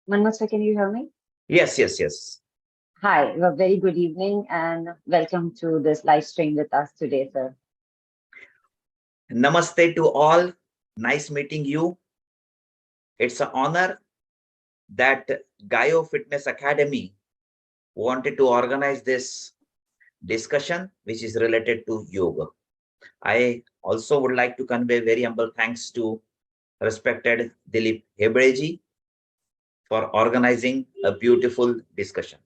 Manmath sir, can you hear me? Yes, yes, yes. Hi, a very good evening and welcome to this live stream with us today, sir. Namaste to all. Nice meeting you. It's an honor that Gaio Fitness Academy wanted to organize this discussion, which is related to yoga. I also would like to convey very humble thanks to respected Dilip Hebreji for organizing a beautiful discussion.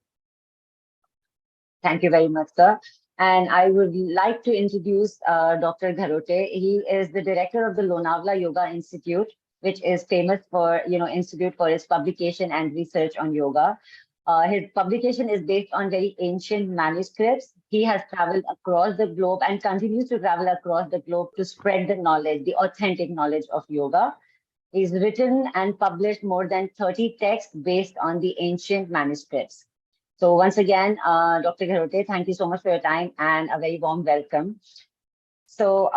Thank you very much, sir. And I would like to introduce Dr. Gharote. He is the director of the Lonavala Yoga Institute, which is famous for, institute for its publication and research on yoga. His publication is based on very ancient manuscripts. He has traveled across the globe and continues to travel across the globe to spread the knowledge, the authentic knowledge of yoga. He's written and published more than 30 texts based on the ancient manuscripts. So once again, Dr. Gharote, thank you so much for your time and a very warm welcome. So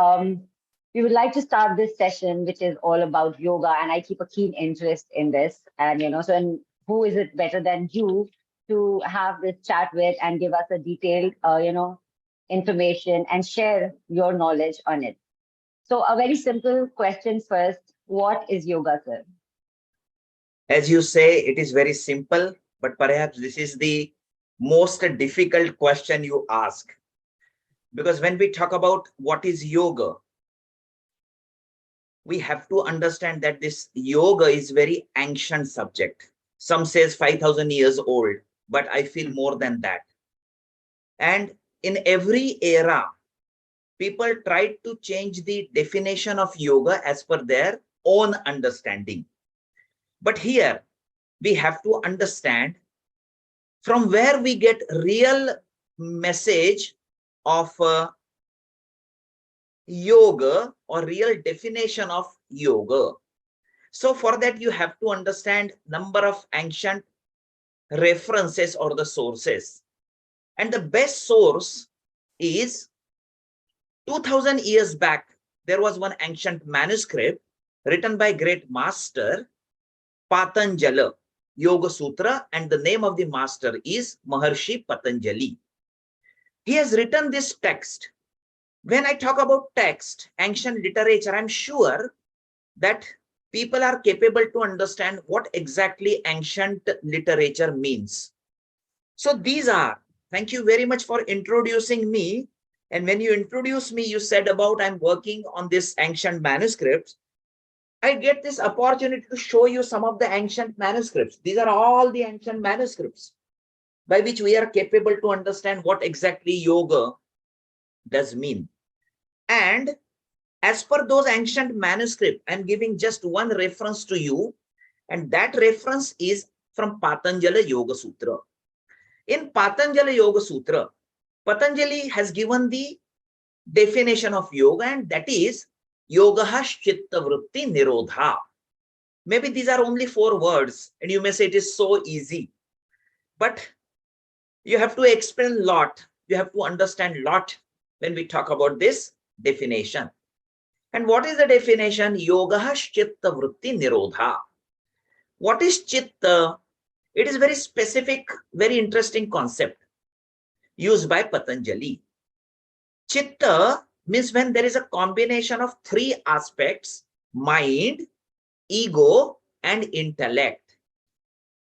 we would like to start this session, which is all about yoga, and I keep a keen interest in this. And and who is it better than you to have this chat with and give us a detailed, information and share your knowledge on it. So a very simple question first: what is yoga, sir? As you say, it is very simple, but perhaps this is the most difficult question you ask. Because when we talk about what is yoga, we have to understand that this yoga is very ancient subject. Some says 5,000 years old, but I feel more than that. And in every era, people tried to change the definition of yoga as per their own understanding. But here, we have to understand from where we get real message of yoga or real definition of yoga. So for that, you have to understand number of ancient references or the sources. And the best source is 2000 years back, there was one ancient manuscript written by great master Patanjali, Yoga Sutra, and the name of the master is Maharshi Patanjali. He has written this text. When I talk about text, ancient literature, I'm sure that people are capable to understand what exactly ancient literature means. So these are, thank you very much for introducing me. And when you introduced me, you said about I'm working on this ancient manuscripts. I get this opportunity to show you some of the ancient manuscripts. These are all the ancient manuscripts by which we are capable to understand what exactly yoga does mean. And as per those ancient manuscripts, I'm giving just one reference to you, and that reference is from Patanjali Yoga Sutra. In Patanjali Yoga Sutra, Patanjali has given the definition of yoga, and that is yoga chitta vritti nirodha. Maybe these are only 4 words, and you may say it is so easy, but you have to explain a lot. You have to understand a lot when we talk about this definition. And what is the definition? Yoga chitta vritti nirodha. What is chitta? It is very specific, very interesting concept used by Patanjali. Chitta means when there is a combination of 3 aspects: mind, ego, and intellect.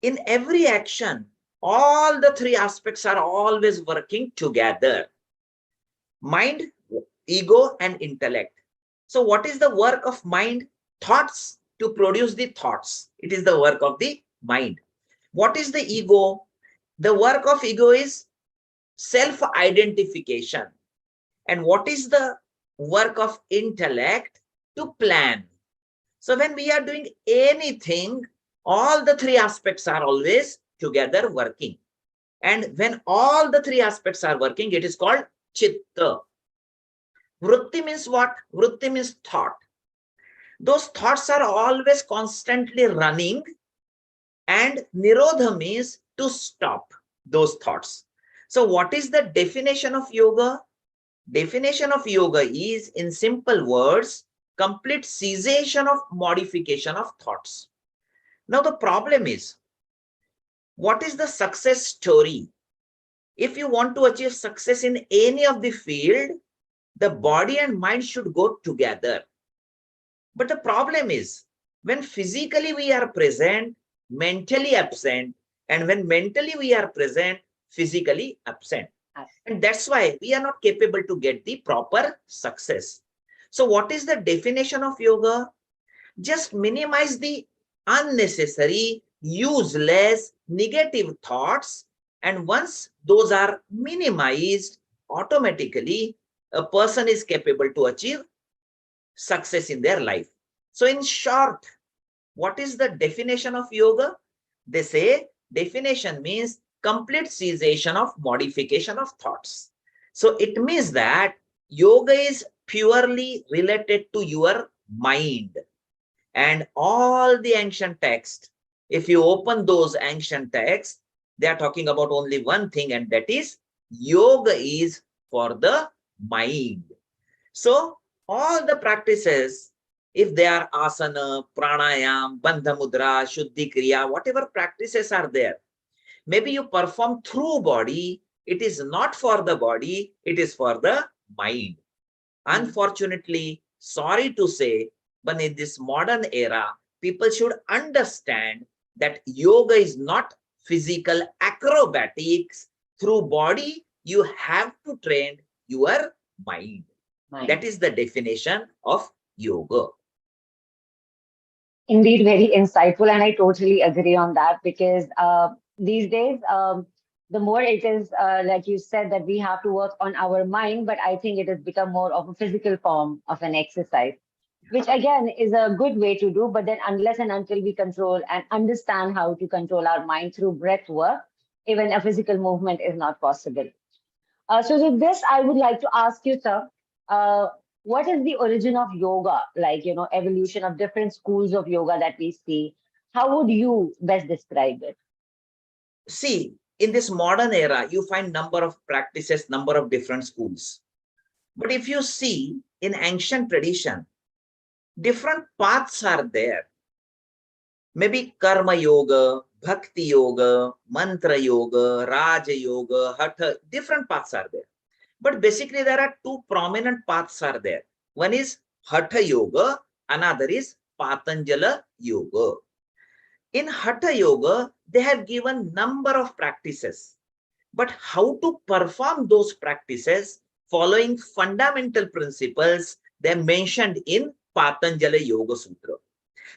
In every action, all the 3 aspects are always working together: mind, ego, and intellect. So what is the work of mind? Thoughts, to produce the thoughts. It is the work of the mind. What is the ego? The work of ego is self-identification. And what is the work of intellect? To plan. So when we are doing anything, all the 3 aspects are always together working. And when all the 3 aspects are working, it is called chitta. Vritti means what? Vritti means thought. Those thoughts are always constantly running, and nirodha means to stop those thoughts. So what is the definition of yoga? Definition of yoga is, in simple words, complete cessation of modification of thoughts. Now the problem is, What is the success story? If you want to achieve success in any of the field, the body and mind should go together. But the problem is, when physically we are present, mentally absent, and when mentally we are present, physically absent. And that's why we are not capable to get the proper success. So what is the definition of yoga? Just minimize the unnecessary, useless, negative thoughts. And once those are minimized, automatically a person is capable to achieve success in their life. So in short, what is the definition of yoga? They say definition means complete cessation of modification of thoughts. So it means that yoga is purely related to your mind. And all the ancient texts, if you open those ancient texts, they are talking about only one thing, and that is yoga is for the mind. So all the practices, if they are asana, pranayam, bandha mudra, shuddhi kriya, whatever practices are there, maybe you perform through body, it is not for the body, it is for the mind. Unfortunately, sorry to say, but in this modern era, people should understand that yoga is not physical acrobatics. Through body, you have to train your mind. That is the definition of yoga. Indeed, very insightful, and I totally agree on that because these days, the more it is, like you said, that we have to work on our mind, but I think it has become more of a physical form of an exercise, which again is a good way to do. But then, unless and until we control and understand how to control our mind through breath work, even a physical movement is not possible. So with this, I would like to ask you, sir, uh, what is the origin of yoga? Like, evolution of different schools of yoga that we see. How would you best describe it? See, in this modern era, you find number of practices, number of different schools. But if you see in ancient tradition, different paths are there. Maybe karma yoga, bhakti yoga, mantra yoga, raja yoga, hatha, different paths are there. But basically there are two prominent paths are there. One is hatha yoga, another is patanjala yoga. In hatha yoga, they have given number of practices, but how to perform those practices following fundamental principles they mentioned in Patanjali Yoga Sutra.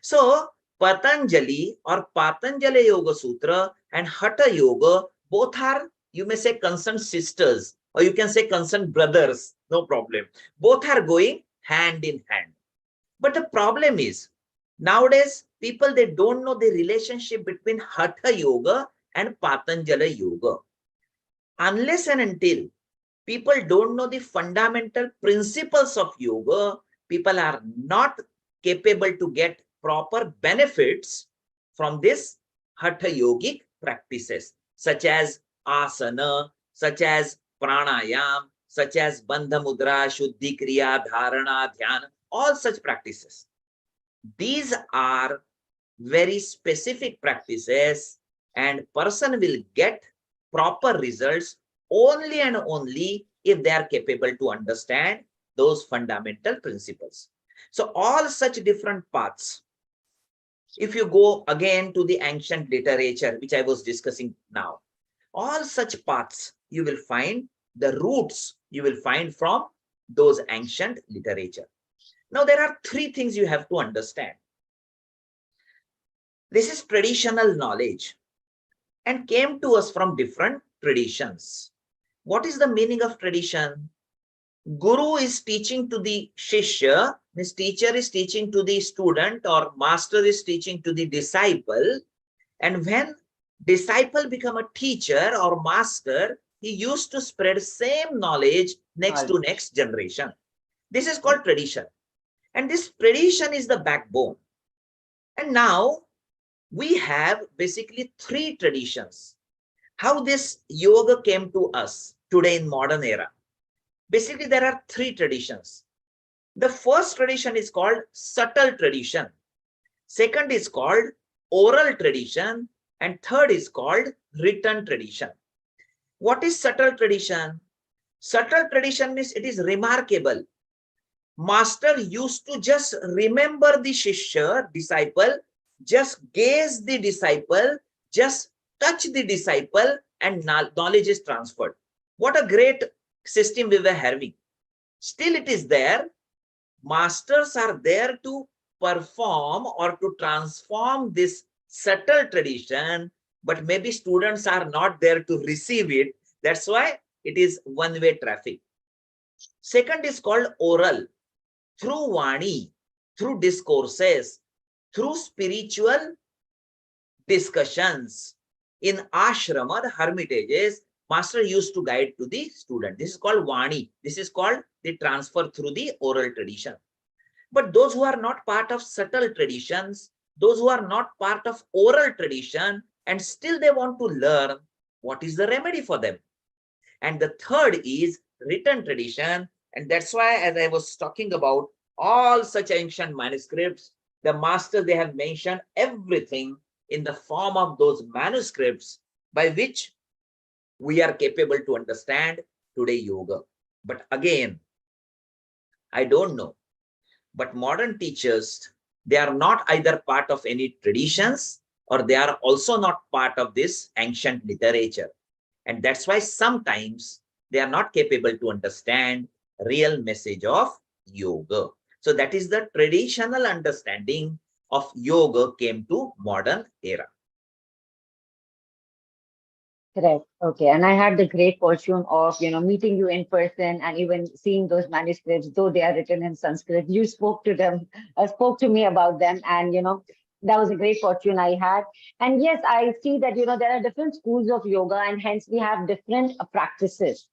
So Patanjali or Patanjali Yoga Sutra and Hatha Yoga both are, you may say, concerned sisters, or you can say concerned brothers, no problem. Both are going hand in hand. But the problem is, nowadays people, they don't know the relationship between Hatha Yoga and Patanjali Yoga. Unless and until people don't know the fundamental principles of yoga, people are not capable to get proper benefits from this hatha yogic practices, such as asana, such as pranayam, such as bandha mudra, shuddhi kriya, dharana, dhyana, all such practices. These are very specific practices, and person will get proper results only and only if they are capable to understand those fundamental principles. So all such different paths, if you go again to the ancient literature, which I was discussing now, all such paths you will find the roots you will find from those ancient literature. Now there are three things you have to understand. This is traditional knowledge and came to us from different traditions. What is the meaning of tradition? Guru is teaching to the shishya, his teacher is teaching to the student, or master is teaching to the disciple. And when disciple become a teacher or master, he used to spread same knowledge next to next generation. This is called tradition. And this tradition is the backbone. And now we have basically three traditions. How this yoga came to us today in modern era. Basically, there are three traditions. The first tradition is called subtle tradition. Second is called oral tradition. And third is called written tradition. What is subtle tradition? Subtle tradition means it is remarkable. Master used to just remember the Shishya, disciple, just gaze the disciple, just touch the disciple, and knowledge is transferred. What a great system we were having. Still it is there. Masters are there to perform or to transform this subtle tradition, but maybe students are not there to receive it. That's why it is one-way traffic. Second is called oral. Through Vani, through discourses, through spiritual discussions. In ashrama, the hermitages, master used to guide to the student. This is called Vani. This is called the transfer through the oral tradition. But those who are not part of subtle traditions, those who are not part of oral tradition, and still they want to learn, what is the remedy for them? And the third is written tradition. And that's why, as I was talking about all such ancient manuscripts, the masters, they have mentioned everything in the form of those manuscripts by which we are capable to understand today yoga. But again, I don't know. But modern teachers, they are not either part of any traditions or they are also not part of this ancient literature. And that's why sometimes they are not capable to understand real message of yoga. So that is the traditional understanding of yoga came to modern era. Correct. Okay. And I had the great fortune of, meeting you in person and even seeing those manuscripts, though they are written in Sanskrit. You spoke to them, spoke to me about them. And, that was a great fortune I had. And yes, I see that, there are different schools of yoga and hence we have different practices.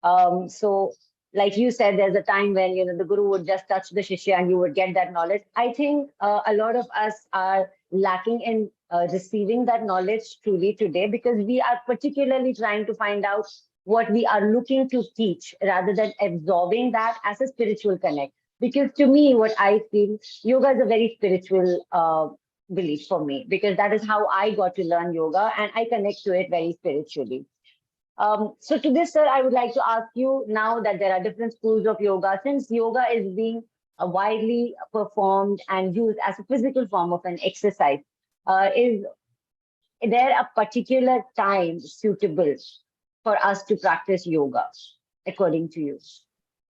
So like you said, there's a time when, the guru would just touch the shishya and you would get that knowledge. I think a lot of us are lacking in receiving that knowledge truly today because we are particularly trying to find out what we are looking to teach rather than absorbing that as a spiritual connect. Because to me, what I feel, yoga is a very spiritual belief for me because that is how I got to learn yoga and I connect to it very spiritually. So to this, sir, I would like to ask you now that there are different schools of yoga, since yoga is being widely performed and used as a physical form of an exercise, is there a particular time suitable for us to practice yoga, according to you?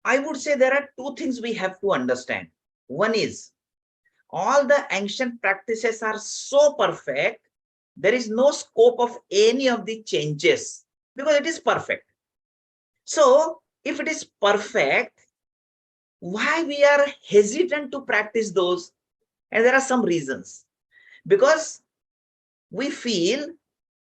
I would say there are two things we have to understand. One is all the ancient practices are so perfect, there is no scope of any of the changes because it is perfect. So if it is perfect, why we are hesitant to practice those? And there are some reasons. Because we feel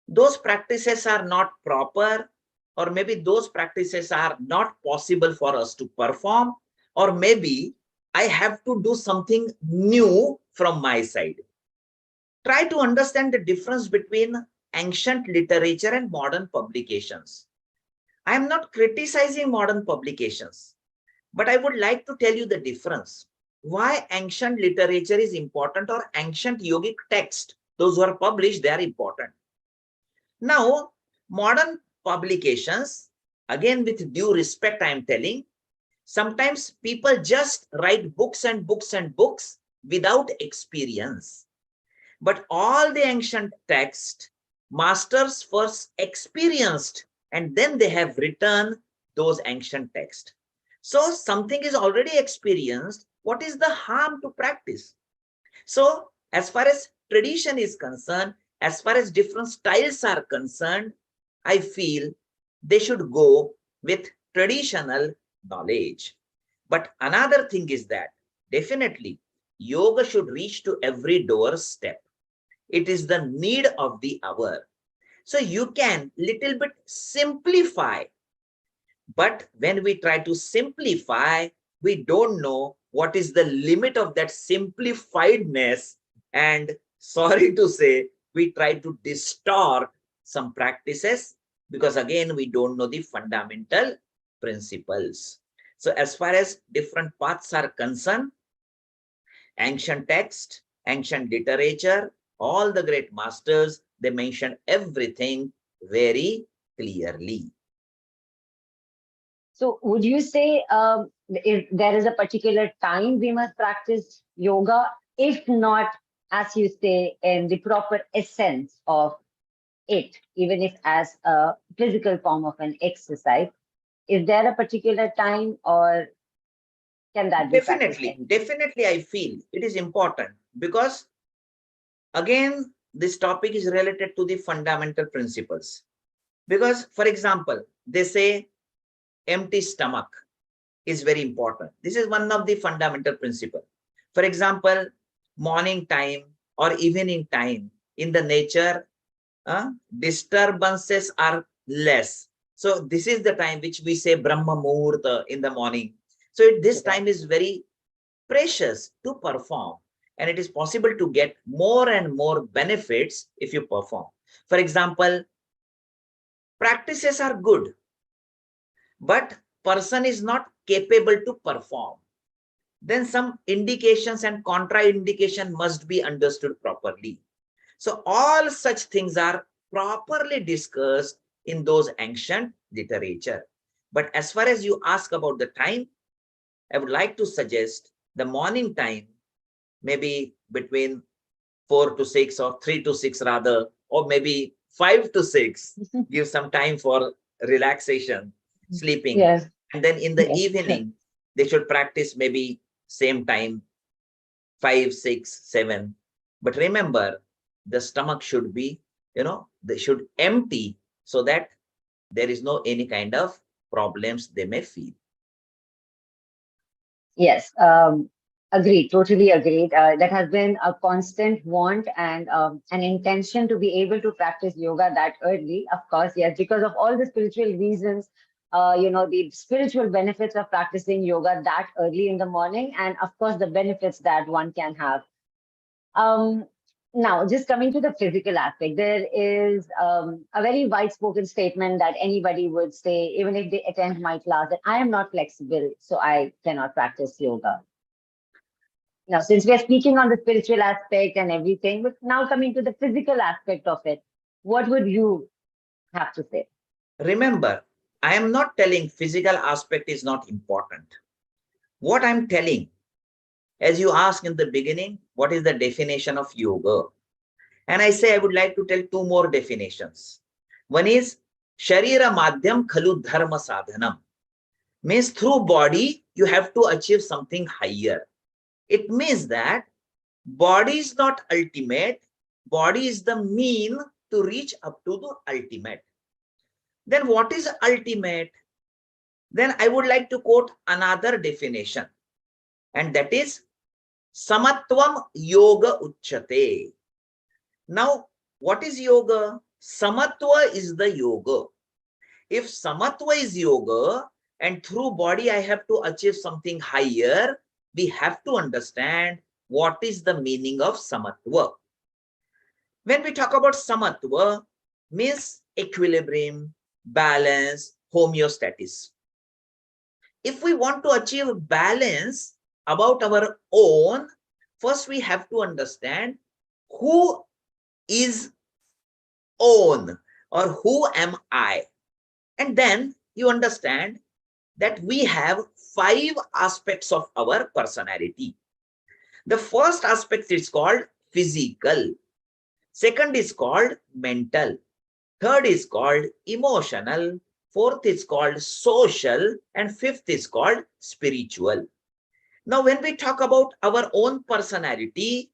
those practices are not proper, or maybe those practices are not possible for us to perform, or maybe I have to do something new from my side. Try to understand the difference between ancient literature and modern publications. I am not criticizing modern publications, but I would like to tell you the difference. Why ancient literature is important or ancient yogic text. Those who are published, they are important. Now, modern publications, again with due respect, I am telling, sometimes people just write books and books and books without experience. But all the ancient text, masters first experienced and then they have written those ancient texts. So something is already experienced. What is the harm to practice? So as far as tradition is concerned, as far as different styles are concerned, I feel they should go with traditional knowledge. But another thing is that definitely yoga should reach to every doorstep. It is the need of the hour. So you can little bit simplify. But when we try to simplify, we don't know what is the limit of that simplifiedness. And sorry to say, we try to distort some practices because again, we don't know the fundamental principles. So as far as different paths are concerned, ancient text, ancient literature, all the great masters, they mentioned everything very clearly. So would you say if there is a particular time we must practice yoga, if not, as you say, in the proper essence of it, even if as a physical form of an exercise, is there a particular time or can that be practiced Definitely, anytime? definitely, I feel it is important because again, this topic is related to the fundamental principles. Because, for example, they say empty stomach is very important. This is one of the fundamental principles. For example, morning time or evening time in the nature, disturbances are less. So this is the time which we say Brahma Muhurta in the morning. So this Okay. time is very precious to perform, and it is possible to get more and more benefits if you perform. For example, practices are good, but person is not capable to perform, then some indications and contraindication must be understood properly. So all such things are properly discussed in those ancient literature. But as far as you ask about the time, I would like to suggest the morning time, maybe between 4 to 6 or 3 to 6 rather, or maybe 5 to 6, give some time for relaxation, sleeping. Yes. And then in the Yes. evening, they should practice maybe same time, 5, 6, 7. But remember, the stomach should be, they should empty so that there is no any kind of problems they may feel. Yes, agreed, totally agreed. That has been a constant want and an intention to be able to practice yoga that early. Of course, yes, because of all the spiritual reasons, the spiritual benefits of practicing yoga that early in the morning, and of course, the benefits that one can have. Um, Now, just coming to the physical aspect, there is a very wide spoken statement that anybody would say, even if they attend my class, that I am not flexible, so I cannot practice yoga. Now, since we are speaking on the spiritual aspect and everything, but now coming to the physical aspect of it, what would you have to say? Remember, I am not telling physical aspect is not important. What I'm telling, as you asked in the beginning, what is the definition of yoga? And I say I would like to tell two more definitions. One is Sharira Madhyam Khalu Dharma Sadhanam. Means through body, you have to achieve something higher. It means that body is not ultimate, body is the mean to reach up to the ultimate. Then what is ultimate? Then I would like to quote another definition, and that is Samatvam Yoga Uchyate. Now, what is yoga? Samatva is the yoga. If samatva is yoga and through body I have to achieve something higher, we have to understand what is the meaning of samatva. When we talk about samatva, means equilibrium, balance, homeostasis. If we want to achieve balance about our own, first we have to understand who is own or who am I. And then you understand that we have 5 aspects of our personality. The first aspect is called physical. Second is called mental. Third is called emotional. Fourth is called social. And fifth is called spiritual. Now, when we talk about our own personality,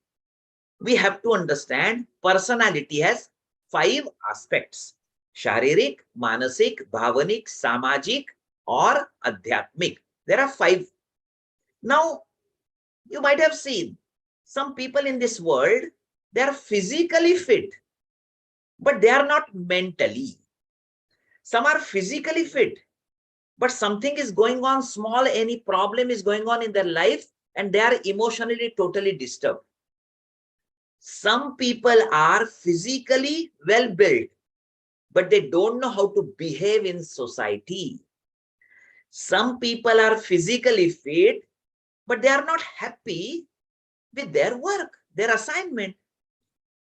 we have to understand personality has 5 aspects: Sharirik, Manasik, Bhavanik, Samajik, or Adhyatmik. There are 5. Now, you might have seen some people in this world, they are physically fit, but they are not mentally. Some are physically fit, but something is going on small, any problem is going on in their life, and they are emotionally totally disturbed. Some people are physically well built, but they don't know how to behave in society. Some people are physically fit, but they are not happy with their work, their assignment.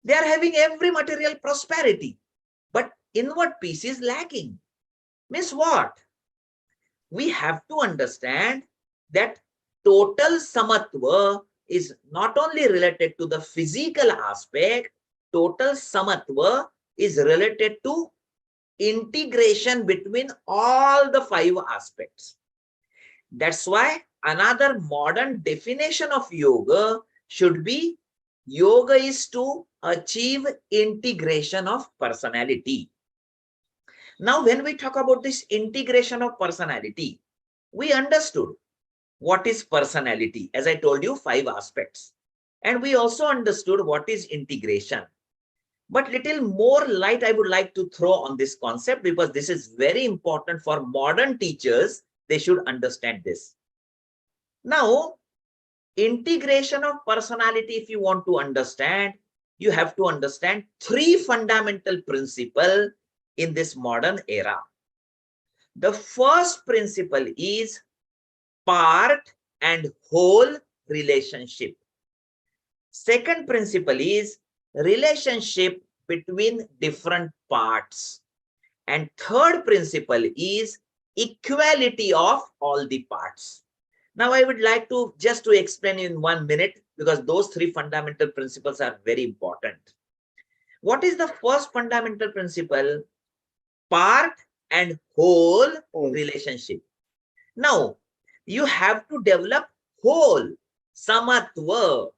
They are having every material prosperity, but inward peace is lacking. Means what? We have to understand that total samatva is not only related to the physical aspect, total samatva is related to integration between all the five aspects. That's why another modern definition of yoga should be yoga is to achieve integration of personality. Now, when we talk about this integration of personality, we understood what is personality. As I told you, five aspects. And we also understood what is integration. But little more light I would like to throw on this concept, because this is very important for modern teachers. They should understand this. Now, integration of personality, if you want to understand, you have to understand three fundamental principles in this modern era. The first principle is part and whole relationship. Second principle is relationship between different parts. And third principle is equality of all the parts. Now, I would like to just to explain in 1 minute, because those three fundamental principles are very important. What is the first fundamental principle? Part and whole relationship. Now, you have to develop whole, samatva.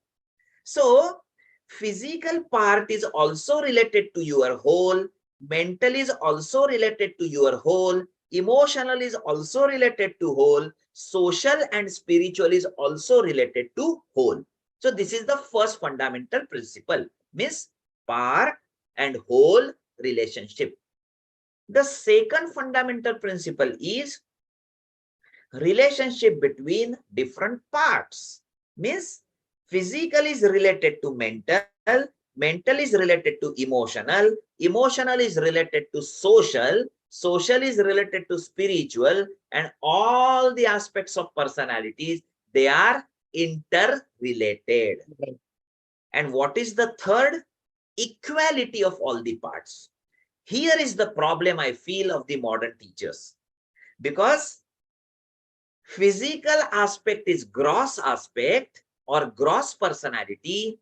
So, physical part is also related to your whole, mental is also related to your whole, emotional is also related to whole, social and spiritual is also related to whole. So, this is the first fundamental principle, means part and whole relationship. The second fundamental principle is relationship between different parts. Means physical is related to mental, mental is related to emotional, emotional is related to social, social is related to spiritual, and all the aspects of personalities, they are interrelated. And what is the third? Equality of all the parts. Here is the problem I feel of the modern teachers, because physical aspect is gross aspect or gross personality,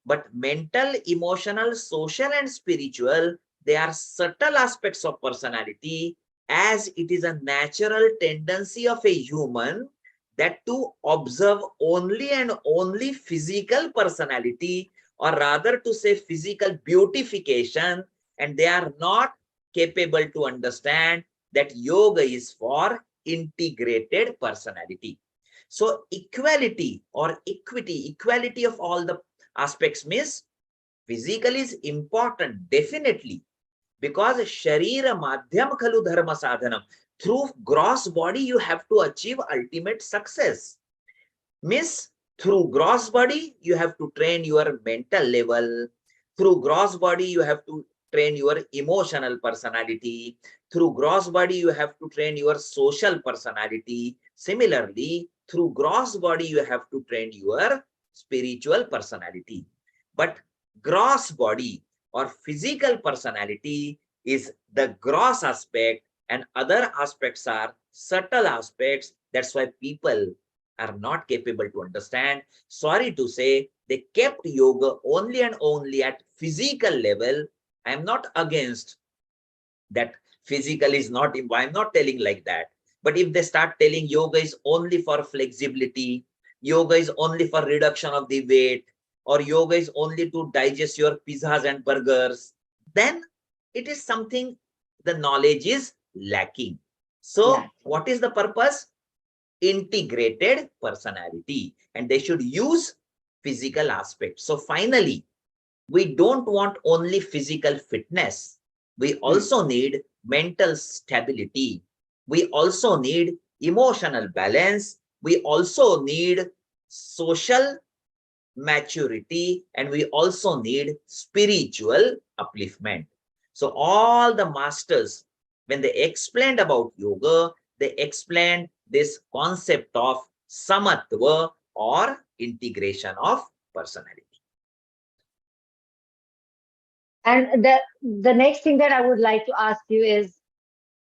but mental, emotional, social, and spiritual, they are subtle aspects of personality, as it is a natural tendency of a human that to observe only and only physical personality, or rather to say physical beautification, and they are not capable to understand that yoga is for integrated personality. So equality or equity, equality of all the aspects means physical is important, definitely, because sharira madhyam khalu dharma sadhanam. Through gross body, you have to achieve ultimate success. Means through gross body, you have to train your mental level. Through gross body, you have to train your emotional personality. Through gross body, you have to train your social personality. Similarly, through gross body, you have to train your spiritual personality. But gross body or physical personality is the gross aspect, and other aspects are subtle aspects. That's why people are not capable to understand. Sorry to say, they kept yoga only and only at physical level. I am not against that. Physical is not, I'm not telling like that. But if they start telling yoga is only for flexibility, yoga is only for reduction of the weight, or yoga is only to digest your pizzas and burgers, then it is something, the knowledge is lacking. So what is the purpose? Integrated personality, and they should use physical aspects. So finally, we don't want only physical fitness. We also need mental stability. We also need emotional balance. We also need social maturity, and we also need spiritual upliftment. So all the masters, when they explained about yoga, they explained this concept of samatva or integration of personality. And the next thing that I would like to ask you is,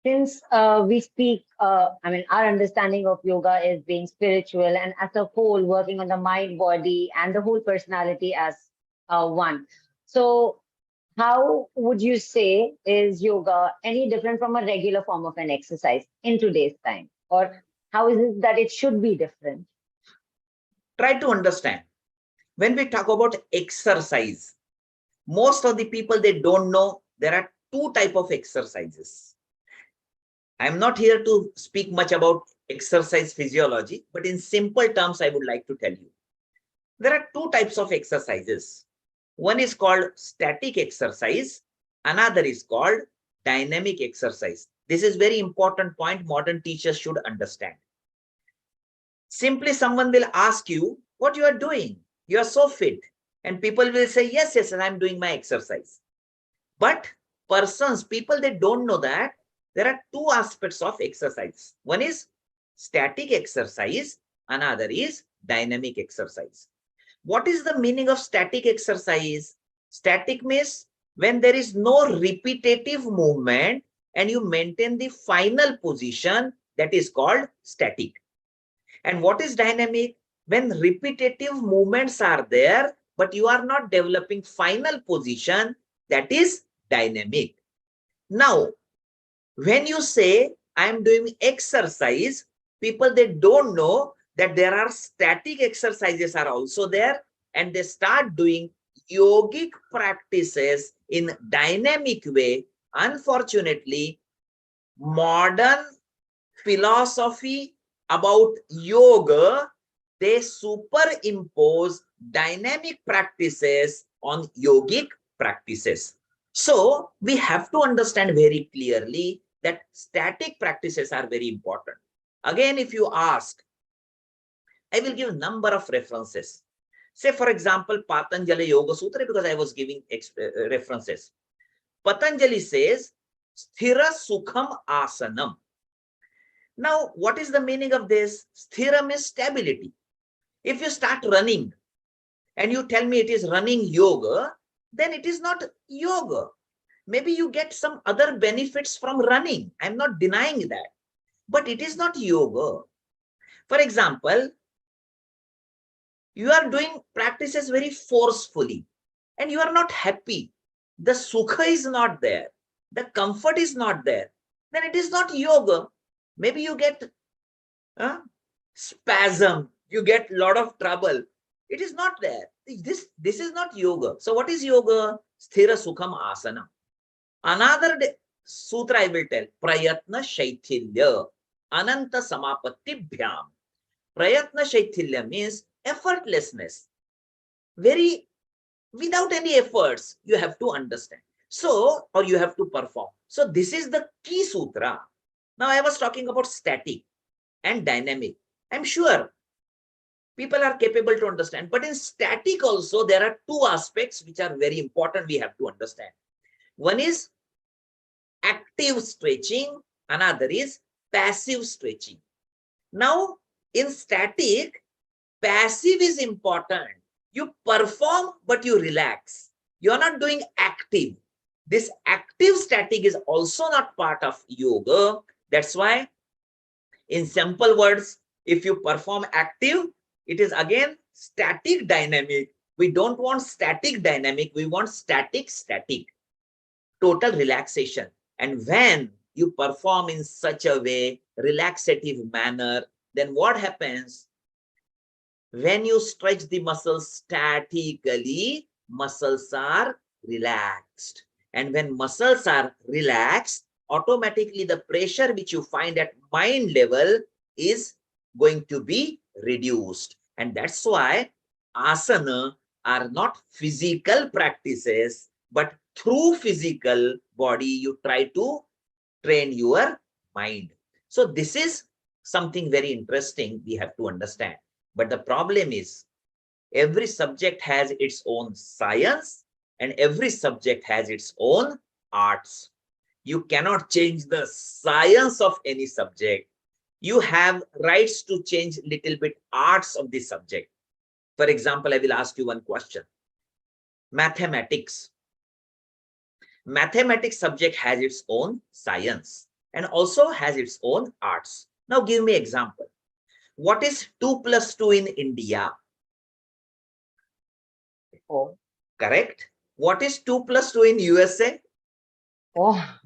since we speak, I mean, our understanding of yoga is being spiritual and as a whole, working on the mind, body, and the whole personality as one. So, how would you say is yoga any different from a regular form of an exercise in today's time? Or how is it that it should be different? Try to understand. When we talk about exercise, most of the people, they don't know there are two type of exercises. I'm not here to speak much about exercise physiology, but in simple terms, I would like to tell you. There are two types of exercises. One is called static exercise. Another is called dynamic exercise. This is very important point modern teachers should understand. Simply someone will ask you what you are doing. You are so fit. And people will say, yes, yes, and I'm doing my exercise. But people, they don't know that there are two aspects of exercise. One is static exercise. Another is dynamic exercise. What is the meaning of static exercise? Static means when there is no repetitive movement and you maintain the final position, that is called static. And what is dynamic? When repetitive movements are there, but you are not developing final position, that is dynamic. Now, when you say I am doing exercise, people, they don't know that there are static exercises are also there, and they start doing yogic practices in dynamic way. Unfortunately, modern philosophy about yoga, they superimpose dynamic practices on yogic practices. So we have to understand very clearly that static practices are very important. Again, if you ask, I will give a number of references. Say, for example, Patanjali Yoga Sutra, because I was giving references. Patanjali says, Sthira Sukham Asanam. Now, what is the meaning of this? Sthira means stability. If you start running and you tell me it is running yoga, then it is not yoga. Maybe you get some other benefits from running. I'm not denying that. But it is not yoga. For example, you are doing practices very forcefully and you are not happy. The sukha is not there. The comfort is not there. Then it is not yoga. Maybe you get spasm, you get a lot of trouble. It is not there. This is not yoga. So what is yoga? Sthira Sukham Asana. Another sutra I will tell. Prayatna Shaithilya. Ananta Samapatti Bhyam. Prayatna Shaithilya means effortlessness. Very, without any efforts, you have to understand. So, or you have to perform. So this is the key sutra. Now I was talking about static and dynamic. I'm sure people are capable to understand, but in static also there are two aspects which are very important we have to understand. One is active stretching, another is passive stretching. Now in static, passive is important. You perform but you relax. You are not doing active. This active static is also not part of yoga. That's why, in simple words, if you perform active, it is again static dynamic. We don't want static dynamic. We want static static, total relaxation. And when you perform in such a way, relaxative manner, then what happens? When you stretch the muscles statically, muscles are relaxed. And when muscles are relaxed, automatically the pressure which you find at mind level is going to be reduced. And that's why asana are not physical practices, but through physical body, you try to train your mind. So this is something very interesting we have to understand. But the problem is every subject has its own science and every subject has its own arts. You cannot change the science of any subject. You have rights to change little bit arts of the subject. For example, I will ask you one question. Mathematics. Mathematics subject has its own science and also has its own arts. Now give me example. What is 2 plus 2 in India? Oh, Correct. What is 2 plus 2 in USA? oh,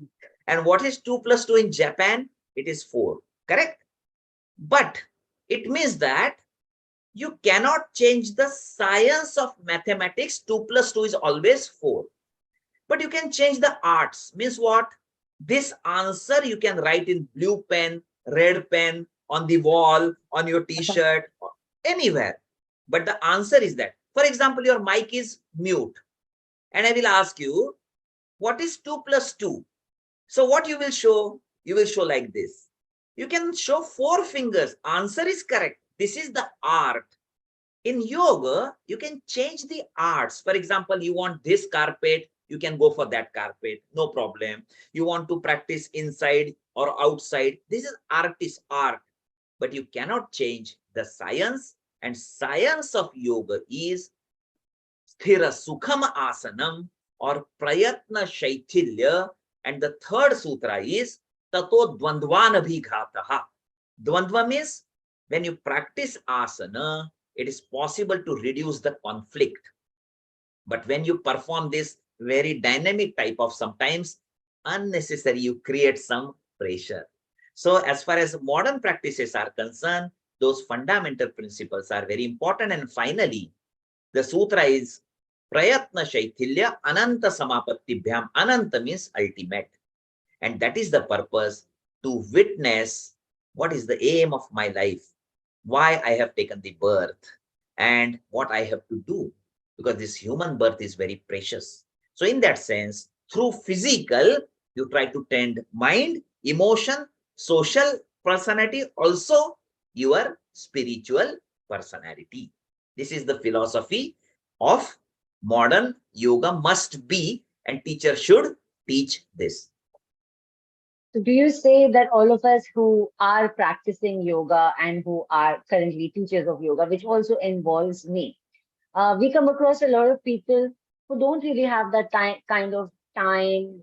And what is 2 plus 2 in Japan? It is 4. Correct. But it means that you cannot change the science of mathematics. 2 plus 2 is always 4. But you can change the arts. Means what? This answer you can write in blue pen, red pen, on the wall, on your t-shirt, anywhere. But the answer is that. For example, your mic is mute. And I will ask you, what is 2 plus 2? So what you will show? You will show like this. You can show 4 fingers. Answer is correct. This is the art. In yoga, you can change the arts. For example, you want this carpet, you can go for that carpet, no problem. You want to practice inside or outside. This is artist art, but you cannot change the science. And science of yoga is sthira sukham asanam or prayatna shaithilya. And the third sutra is tato dvandvan abhighataha. Dvandva means when you practice asana, it is possible to reduce the conflict. But when you perform this very dynamic type of sometimes unnecessary, you create some pressure. So as far as modern practices are concerned, those fundamental principles are very important. And finally, the sutra is prayatna shaithilya ananta samapattibhyam. Ananta means ultimate. And that is the purpose, to witness what is the aim of my life, why I have taken the birth, and what I have to do, because this human birth is very precious. So in that sense, through physical, you try to tend mind, emotion, social personality, also your spiritual personality. This is the philosophy of modern yoga must be, and teacher should teach this. so do you say that all of us who are practicing yoga and who are currently teachers of yoga, which also involves me, we come across a lot of people who don't really have that kind of time,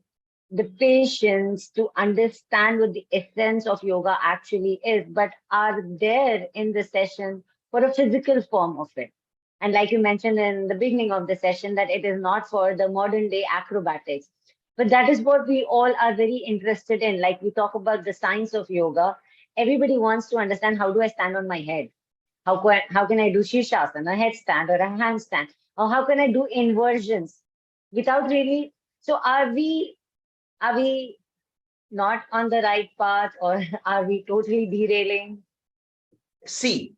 the patience to understand what the essence of yoga actually is, but are there in the session for a physical form of it. And like you mentioned in the beginning of the session, that it is not for the modern day acrobatics. But that is what we all are very interested in. Like we talk about the science of yoga, everybody wants to understand, how do I stand on my head? How can I do Shirshasana, a headstand or a handstand? Or how can I do inversions without really? So are we not on the right path, or are we totally derailing? See,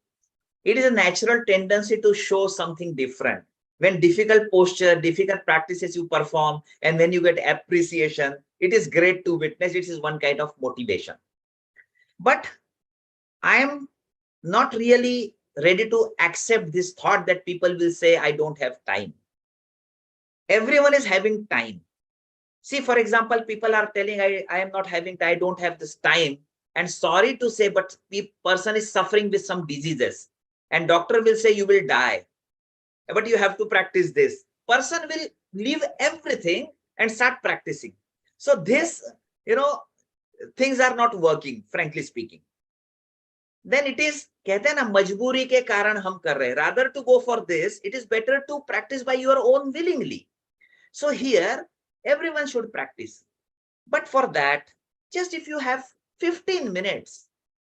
it is a natural tendency to show something different. When difficult posture, difficult practices you perform, and when you get appreciation, it is great to witness. It is one kind of motivation. But I am not really ready to accept this thought that people will say, I don't have time. Everyone is having time. See, for example, people are telling, I am not having, I don't have this time. And sorry to say, but the person is suffering with some diseases. And doctor will say, you will die. But you have to practice this. Person will leave everything and start practicing. So this, things are not working, frankly speaking. Then it is, कहते हैं ना, मजबूरी के कारण हम कर रहे हैं. Rather to go for this, it is better to practice by your own willingly. So here, everyone should practice. But for that, just if you have 15 minutes,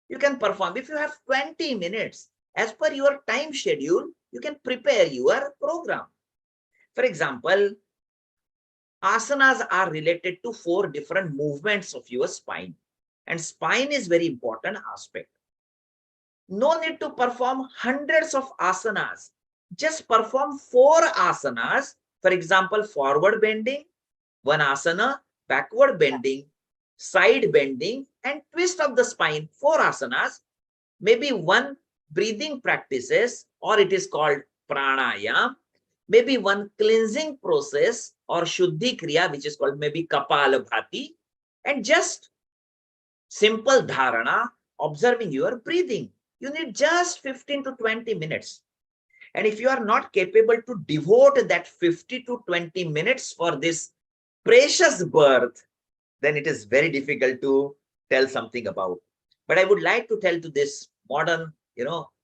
you can perform. If you have 20 minutes, as per your time schedule, you can prepare your program. For example, asanas are related to 4 different movements of your spine. And spine is very important aspect. No need to perform hundreds of asanas. Just perform 4 asanas. For example, forward bending, one asana, backward bending, side bending, and twist of the spine, 4 asanas. Maybe 1 breathing practices, or it is called pranayam. Maybe 1 cleansing process or shuddhi kriya, which is called maybe kapalabhati, and just simple dharana, observing your breathing. You need just 15 to 20 minutes. And if you are not capable to devote that 50 to 20 minutes for this precious birth, then it is very difficult to tell something about. But I would like to tell to this modern,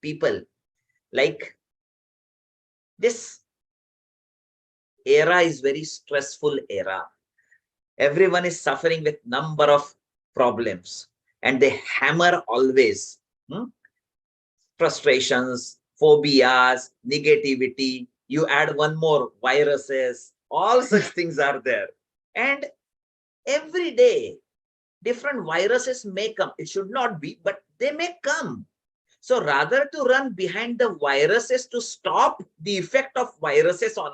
people, like this era is very stressful era. Everyone is suffering with number of problems, and they hammer always frustrations, phobias, negativity. You add one more, viruses, all such things are there. And every day, different viruses may come. It should not be, but they may come. So rather to run behind the viruses to stop the effect of viruses on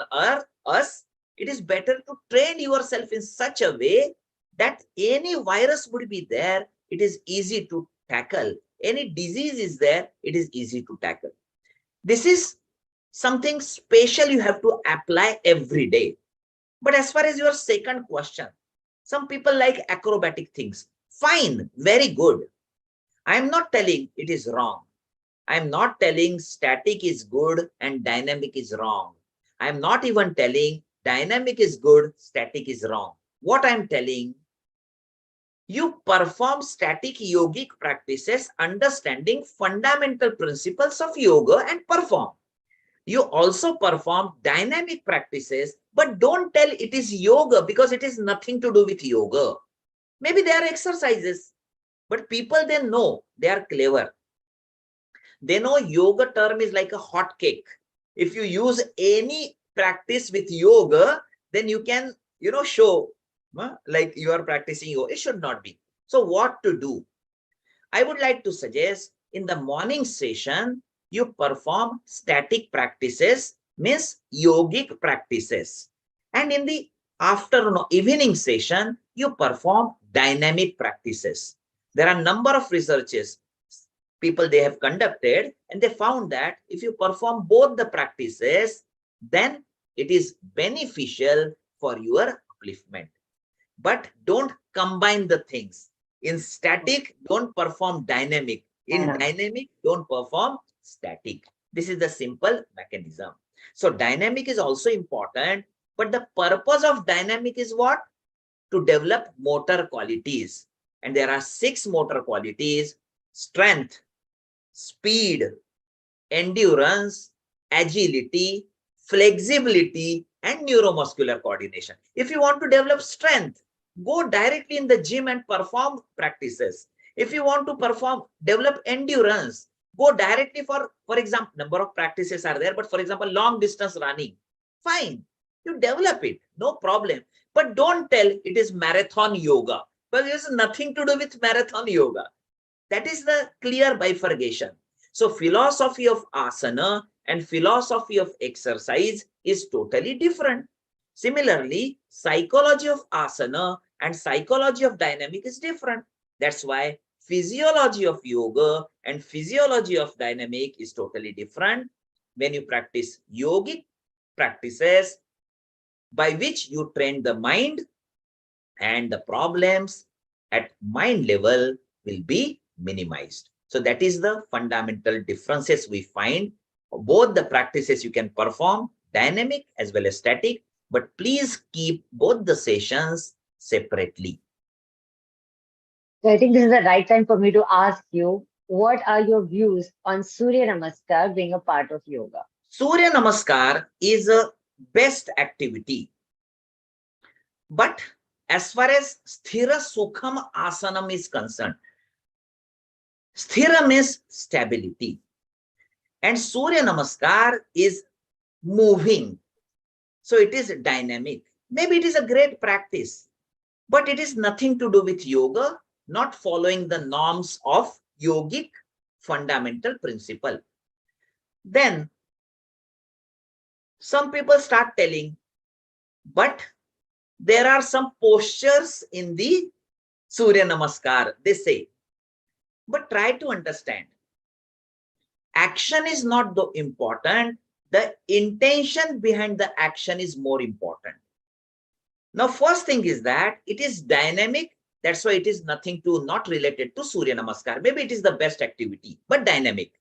us, it is better to train yourself in such a way that any virus would be there, it is easy to tackle. Any disease is there, it is easy to tackle. This is something special you have to apply every day. But as far as your second question, some people like acrobatic things. Fine, very good. I am not telling it is wrong. I am not telling static is good and dynamic is wrong. I am not even telling dynamic is good, static is wrong. What I am telling, you perform static yogic practices understanding fundamental principles of yoga and perform. You also perform dynamic practices, but don't tell it is yoga because it is nothing to do with yoga. Maybe they are exercises, but people, they know, they are clever. They know yoga term is like a hot cake. If you use any practice with yoga, then you can, show like you are practicing yoga. It should not be. So what to do? I would like to suggest in the morning session, you perform static practices, means yogic practices. And in the afternoon, evening session, you perform dynamic practices. There are a number of researches people they have conducted, and they found that if you perform both the practices, then it is beneficial for your upliftment. But don't combine the things. In static, don't perform dynamic. In dynamic, don't perform static. This is the simple mechanism. So dynamic is also important, but the purpose of dynamic is what? To develop motor qualities. And there are 6 motor qualities: strength, speed, endurance, agility, flexibility, and neuromuscular coordination. If you want to develop strength, go directly in the gym and perform practices. If you want to develop endurance, go directly for example, number of practices are there, but for example, long distance running. Fine, you develop it, no problem. But don't tell it is marathon yoga, because it has nothing to do with marathon yoga. That is the clear bifurcation. So philosophy of asana and philosophy of exercise is totally different. Similarly, psychology of asana and psychology of dynamic is different. That's why physiology of yoga and physiology of dynamic is totally different. When you practice yogic practices by which you train the mind, and the problems at mind level will be minimized. So that is the fundamental differences we find. Both the practices you can perform, dynamic as well as static, but please keep both the sessions separately. So I think this is the right time for me to ask you, what are your views on Surya Namaskar being a part of yoga? Surya Namaskar is a best activity. But as far as Sthira Sukham Asanam is concerned, Sthira means stability. And Surya Namaskar is moving. So it is dynamic. Maybe it is a great practice, but it is nothing to do with yoga, not following the norms of yogic fundamental principle. Then some people start telling, but there are some postures in the Surya Namaskar, they say. But try to understand. Action is not the important. The intention behind the action is more important. Now, first thing is that it is dynamic. That's why it is not related to Surya Namaskar. Maybe it is the best activity, but dynamic.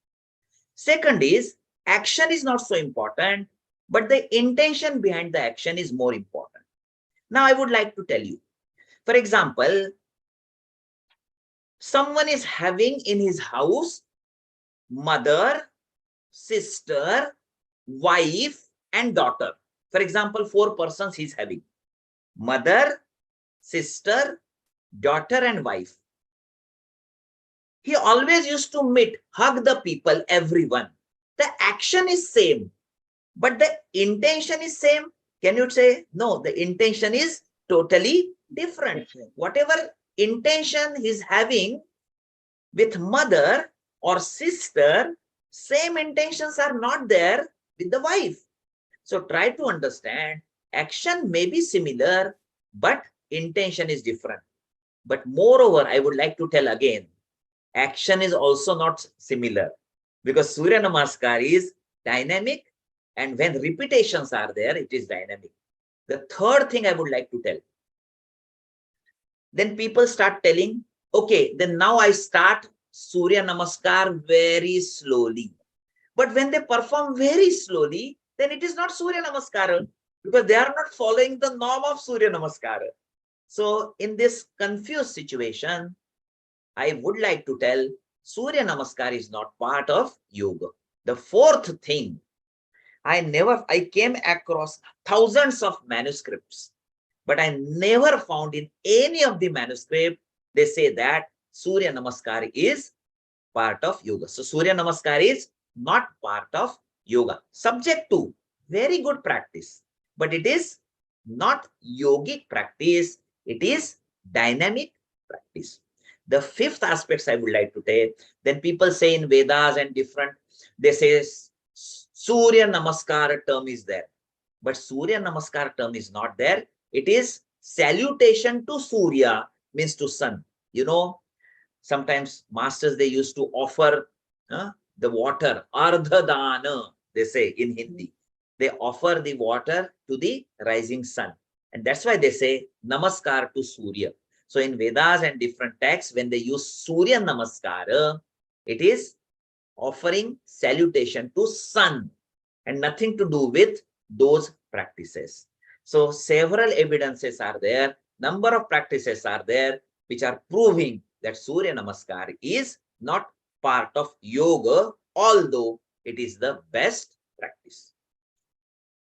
Second is action is not so important, but the intention behind the action is more important. Now I would like to tell you, for example, someone is having in his house mother, sister, wife, and daughter. For example, 4 persons he's having: mother, sister, daughter, and wife. He always used to meet, hug the people, everyone. The action is same, but the intention is same. Can you say no? The intention is totally different. Whatever intention he's having with mother or sister, same intentions are not there with the wife. So try to understand, action may be similar, but intention is different. But moreover, I would like to tell again, action is also not similar, because Surya Namaskar is dynamic, and when repetitions are there, it is dynamic. The third thing I would like to tell, then people start telling, okay, then now I start Surya Namaskar very slowly. But when they perform very slowly, then it is not Surya Namaskar, because they are not following the norm of Surya Namaskar. So in this confused situation, I would like to tell, Surya Namaskar is not part of yoga. The fourth thing, I came across thousands of manuscripts, but I never found in any of the manuscript they say that Surya Namaskar is part of yoga. So Surya Namaskar is not part of yoga. Subject to very good practice, but it is not yogic practice. It is dynamic practice. The fifth aspects I would like to take, then people say in Vedas and different, they say Surya Namaskar term is there. But Surya Namaskar term is not there. It is salutation to Surya, means to sun. You know, sometimes masters, they used to offer the water, ardha dana, they say in Hindi. They offer the water to the rising sun. And that's why they say Namaskar to Surya. So in Vedas and different texts, when they use Surya Namaskara, it is offering salutation to sun and nothing to do with those practices. So several evidences are there, number of practices are there, which are proving that Surya Namaskar is not part of yoga, although it is the best practice.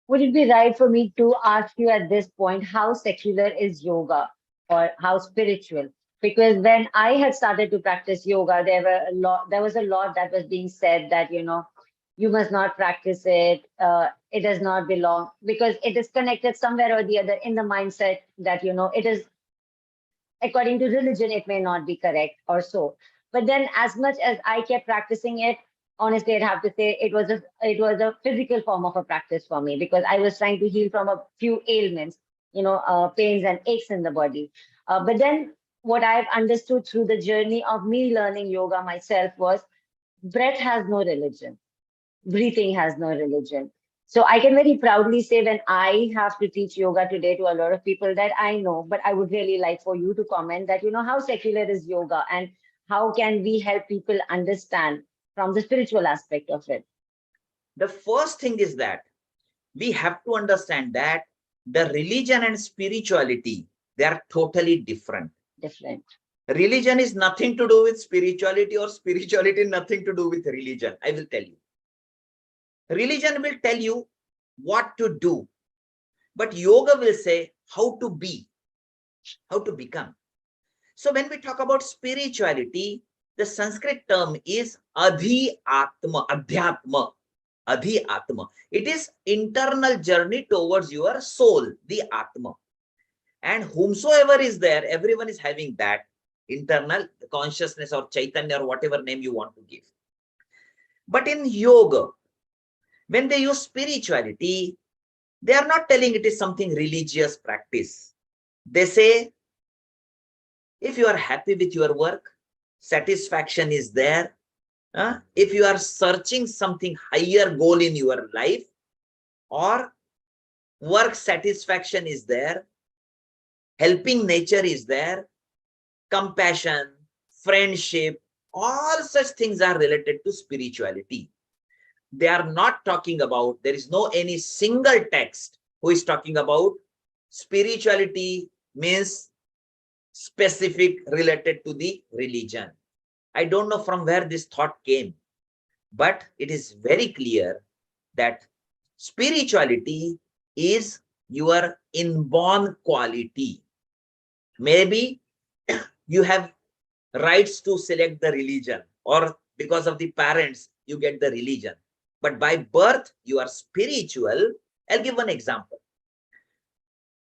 Would it be right for me to ask you at this point how secular is yoga or how spiritual? Because when I had started to practice yoga, there was a lot that was being said that, you must not practice it. It does not belong because it is connected somewhere or the other in the mindset that, it is according to religion, it may not be correct or so. But then as much as I kept practicing it, honestly, I'd have to say it was a physical form of a practice for me because I was trying to heal from a few ailments, pains and aches in the body. But then what I've understood through the journey of me learning yoga myself was breath has no religion, breathing has no religion. So I can very proudly say when I have to teach yoga today to a lot of people that I know, but I would really like for you to comment that, how secular is yoga and how can we help people understand from the spiritual aspect of it? The first thing is that we have to understand that the religion and spirituality, they are totally different. Different. Religion is nothing to do with spirituality, or spirituality nothing to do with religion. I will tell you. Religion will tell you what to do, but yoga will say how to be, how to become. So when we talk about spirituality, the Sanskrit term is adhyatma, adhyatma, adhyatma. It is internal journey towards your soul, the atma. And whomsoever is there, everyone is having that internal consciousness or chaitanya or whatever name you want to give. But in yoga, when they use spirituality, they are not telling it is something religious practice. They say, if you are happy with your work, satisfaction is there. If you are searching something higher goal in your life, or work satisfaction is there, helping nature is there, compassion, friendship, all such things are related to spirituality. They are not talking about, there is no any single text who is talking about spirituality means specific related to the religion. I don't know from where this thought came, but it is very clear that spirituality is your inborn quality. Maybe you have rights to select the religion, or because of the parents, you get the religion. But by birth, you are spiritual. I'll give one example.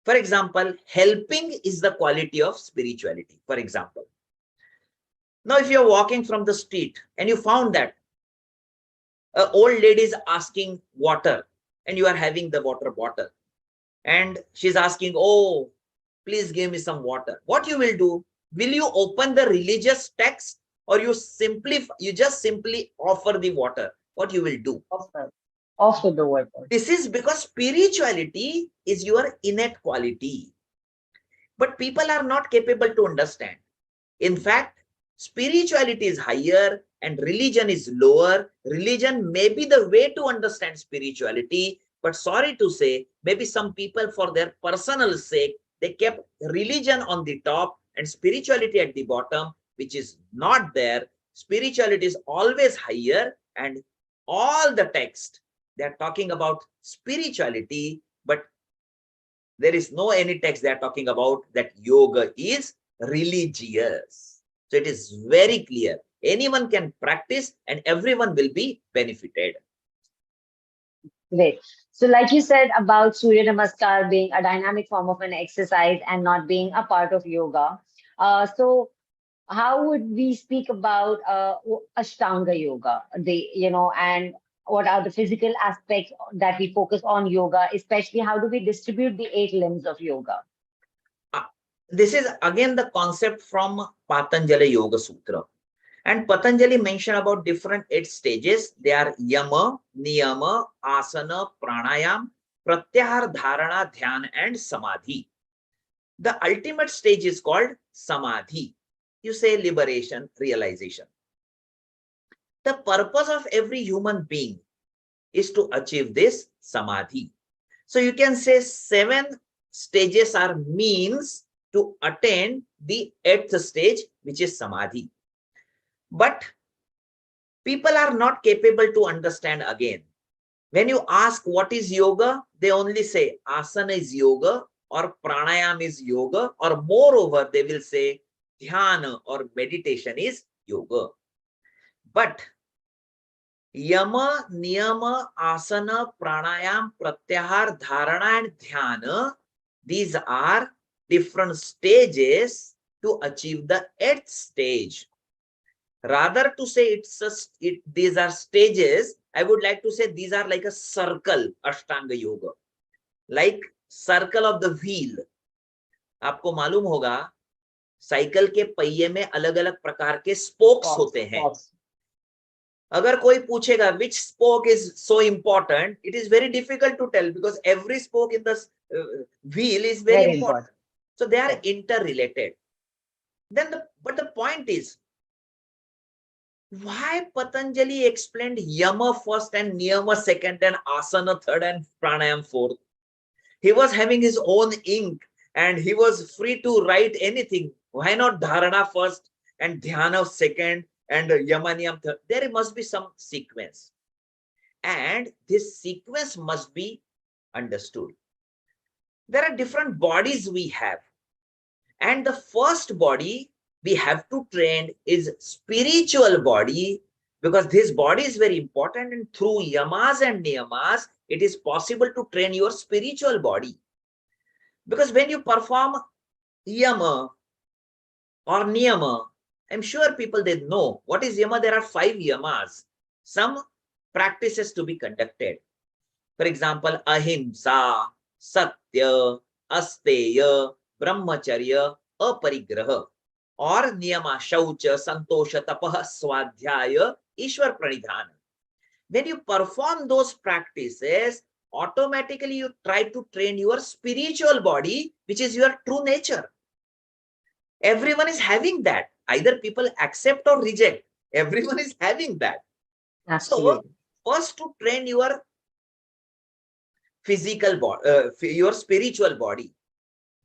For example, helping is the quality of spirituality. For example, now if you're walking from the street and you found that an old lady is asking water and you are having the water bottle and she's asking, oh, please give me some water. What you will do? Will you open the religious text, or you just simply offer the water? What you will do? Offer the water. This is because spirituality is your innate quality. But people are not capable to understand. In fact, spirituality is higher and religion is lower. Religion may be the way to understand spirituality, but sorry to say, maybe some people, for their personal sake, they kept religion on the top and spirituality at the bottom, which is not there. Spirituality is always higher, and all the text, they're talking about spirituality, but there is no any text they're talking about that yoga is religious. So it is very clear. Anyone can practice and everyone will be benefited. Great. So like you said about Surya Namaskar being a dynamic form of an exercise and not being a part of yoga. So how would we speak about Ashtanga yoga? And what are the physical aspects that we focus on yoga, especially how do we distribute the 8 limbs of yoga? This is again the concept from Patanjali Yoga Sutra. And Patanjali mentioned about different 8 stages. They are yama, niyama, asana, pranayam, pratyahar, dharana, dhyaana, and samadhi. The ultimate stage is called samadhi. You say liberation, realization. The purpose of every human being is to achieve this samadhi. So you can say 7 stages are means to attain the 8th stage, which is samadhi. But people are not capable to understand again. When you ask what is yoga, they only say asana is yoga or pranayam is yoga, or moreover, they will say dhyana or meditation is yoga. But yama, niyama, asana, pranayam, pratyahar, dharana, and dhyana, these are different stages to achieve the 8th stage. Rather to say these are stages, I would like to say these are like a circle, Ashtanga yoga. Like circle of the wheel. आपको मालूम होगा cycle के पहिए में अलग अलग प्रकार के स्पोक्स होते हैं. अगर कोई पूछेगा which spoke is so important, it is very difficult to tell because every spoke in the wheel is very important. So they are interrelated. But the point is, why Patanjali explained yama first and niyama second and asana third and pranayam fourth? He was having his own ink and he was free to write anything. Why not dharana first and dhyana second and yama niyam third? There must be some sequence. And this sequence must be understood. There are different bodies we have. And the first body we have to train is spiritual body, because this body is very important, and through yamas and niyamas, it is possible to train your spiritual body. Because when you perform yama or niyama, I'm sure people, they know what is yama. There are 5 yamas, some practices to be conducted. For example, ahimsa, satya, asteya, brahmacharya, aparigraha. Or niyama, shaucha, santosha, tapaha, swadhyaya, ishwar pranidhana. When you perform those practices, automatically you try to train your spiritual body, which is your true nature. Everyone is having that. Either people accept or reject. Everyone is having that. Absolutely. So first, to train your physical body, your spiritual body,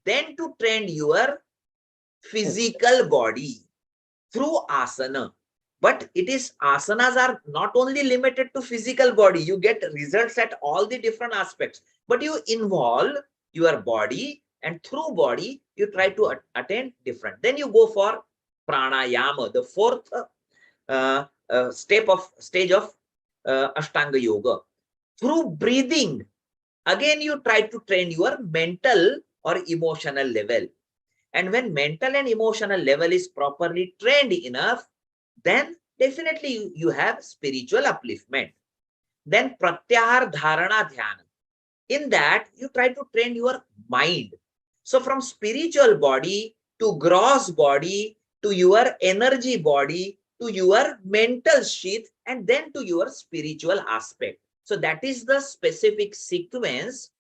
then to train your physical body through asana. But it is asanas are not only limited to physical body. You get results at all the different aspects, but you involve your body, and through body, you try to attain different. Then you go for pranayama, the fourth stage of Ashtanga yoga. Through breathing, again, you try to train your mental or emotional level. And when mental and emotional level is properly trained enough, then definitely you have spiritual upliftment. Then pratyahar, dharana, dhyana. In that, you try to train your mind. So from spiritual body to gross body to your energy body to your mental sheath and then to your spiritual aspect. So that is the specific sequence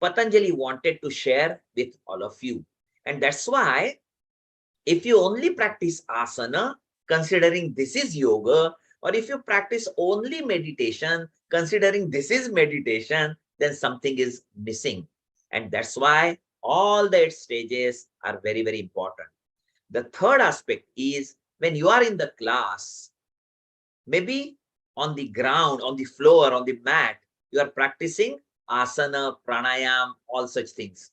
Patanjali wanted to share with all of you. And that's why if you only practice asana, considering this is yoga, or if you practice only meditation, considering this is meditation, then something is missing. And that's why all the 8 stages are very, very important. The third aspect is when you are in the class, maybe on the ground, on the floor, on the mat, you are practicing asana, pranayam, all such things.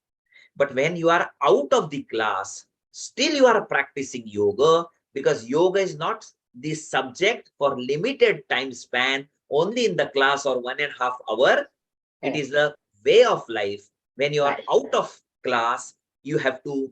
But when you are out of the class, still you are practicing yoga, because yoga is not the subject for limited time span, only in the class or 1.5 hours. It is the way of life. When you are out of class, you have to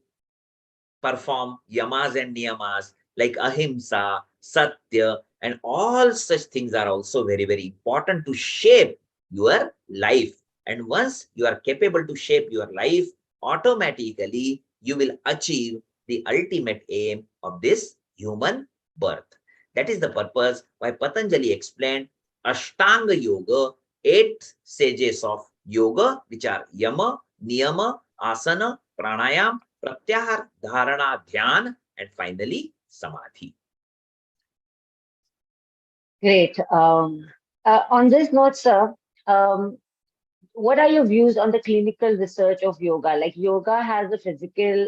perform yamas and niyamas like ahimsa, satya, and all such things are also very, very important to shape your life. And once you are capable to shape your life, automatically you will achieve the ultimate aim of this human birth. That is the purpose why Patanjali explained Ashtanga Yoga, 8 stages of yoga, which are yama, niyama, asana, pranayam, pratyahar, dharana, dhyan, and finally samadhi. Great. On this note, sir, um, what are your views on the clinical research of yoga? Like yoga has a physical,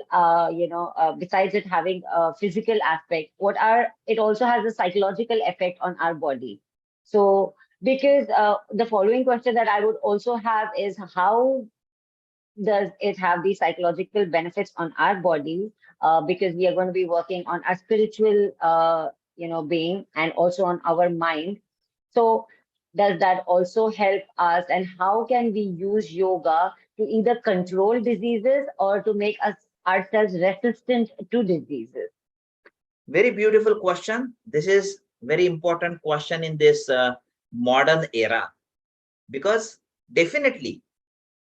besides it having a physical aspect, it also has a psychological effect on our body. So, because the following question that I would also have is how does it have these psychological benefits on our body? Because we are going to be working on our spiritual, being and also on our mind. So does that also help us? And how can we use yoga to either control diseases or to make us ourselves resistant to diseases? Very beautiful question. This is very important question in this modern era, because definitely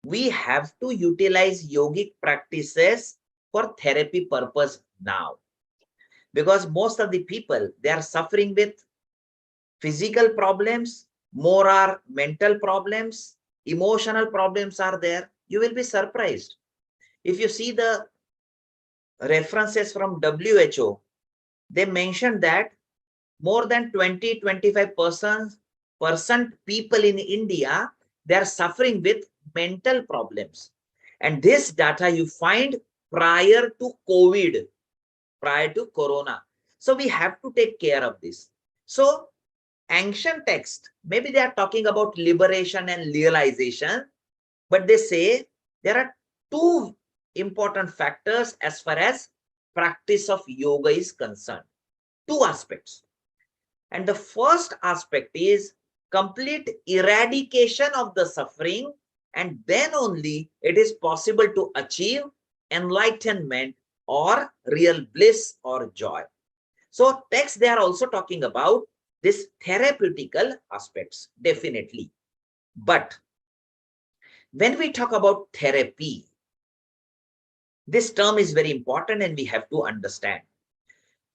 we have to utilize yogic practices for therapy purpose now, because most of the people, they are suffering with physical problems, more are mental problems, emotional problems are there. You will be surprised if you see the references from WHO. They mentioned that more than 20-25% people in India, they are suffering with mental problems. And this data you find prior to COVID, prior to Corona. So we have to take care of this. So ancient text, maybe they are talking about liberation and realization, but they say there are two important factors as far as practice of yoga is concerned. Two aspects. And the first aspect is complete eradication of the suffering, and then only it is possible to achieve enlightenment or real bliss or joy. So text, they are also talking about this therapeutical aspects, definitely. But when we talk about therapy, this term is very important and we have to understand.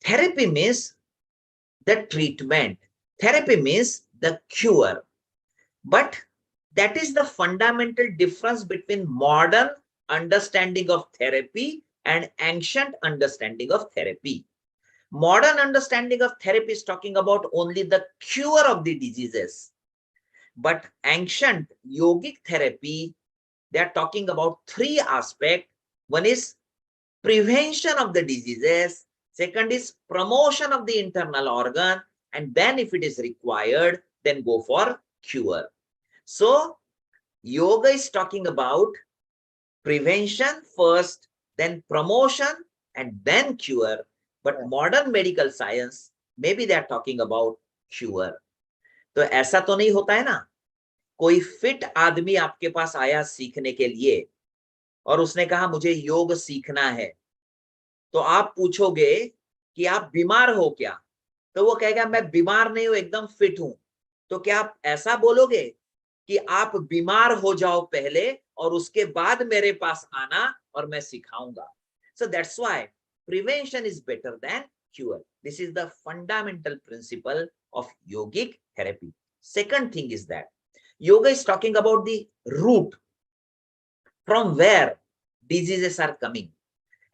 Therapy means the treatment. Therapy means the cure. But that is the fundamental difference between modern understanding of therapy and ancient understanding of therapy. Modern understanding of therapy is talking about only the cure of the diseases. But ancient yogic therapy, they are talking about three aspects One is prevention of the diseases. Second is promotion of the internal organ. And then if it is required, then go for cure. So yoga is talking about prevention first, then promotion, and then cure. But modern medical science, maybe they are talking about cure. तो ऐसा तो नहीं होता है ना, कोई fit आदमी आपके पास आया सीखने के लिए और उसने कहा मुझे योग सीखना है, तो आप पूछोगे कि आप बीमार हो क्या, तो वो कहेगा मैं बीमार नहीं हूं, एकदम फिट हूं। तो क्या आप ऐसा बोलोगे कि आप बीमार हो जाओ पहले और उसके बाद मेरे पास आना और मैं सिखाऊंगा? So that's why prevention is better than cure. This is the fundamental principle of yogic therapy. Second thing is that yoga is talking about the root from where diseases are coming.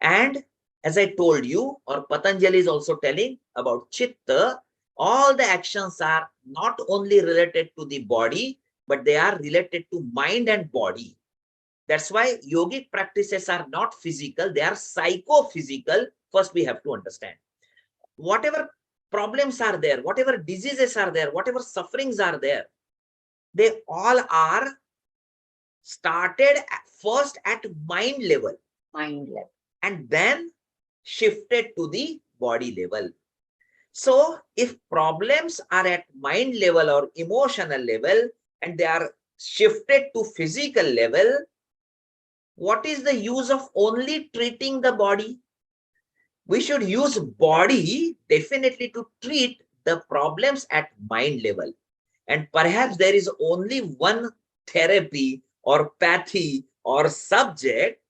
And as I told you, or Patanjali is also telling about chitta, all the actions are not only related to the body, but they are related to mind and body. That's why yogic practices are not physical, they are psychophysical. First, we have to understand. Whatever problems are there, whatever diseases are there, whatever sufferings are there, they all are started first at mind level. Mind level. And then shifted to the body level. So if problems are at mind level or emotional level and they are shifted to physical level, what is the use of only treating the body? We should use body definitely to treat the problems at mind level. And perhaps there is only one therapy or pathy or subject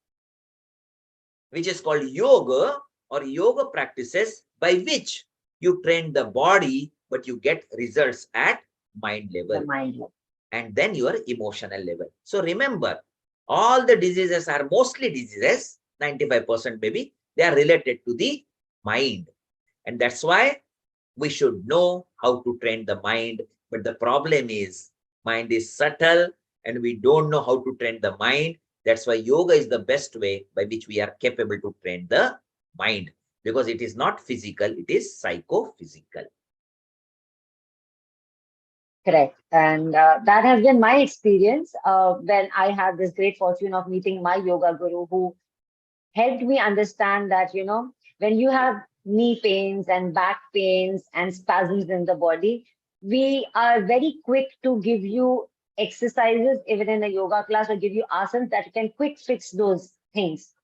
which is called yoga or yoga practices, by which you train the body, but you get results at mind level. The mind level. And then your emotional level. So remember, all the diseases are mostly diseases, 95% maybe, they are related to the mind. And that's why we should know how to train the mind. But the problem is, mind is subtle and we don't know how to train the mind. That's why yoga is the best way by which we are capable to train the mind, because it is not physical, it is psychophysical. Correct. And that has been my experience when I had this great fortune of meeting my yoga guru, who helped me understand that, when you have knee pains and back pains and spasms in the body, we are very quick to give you exercises, even in a yoga class, or give you asanas that can quick fix those things,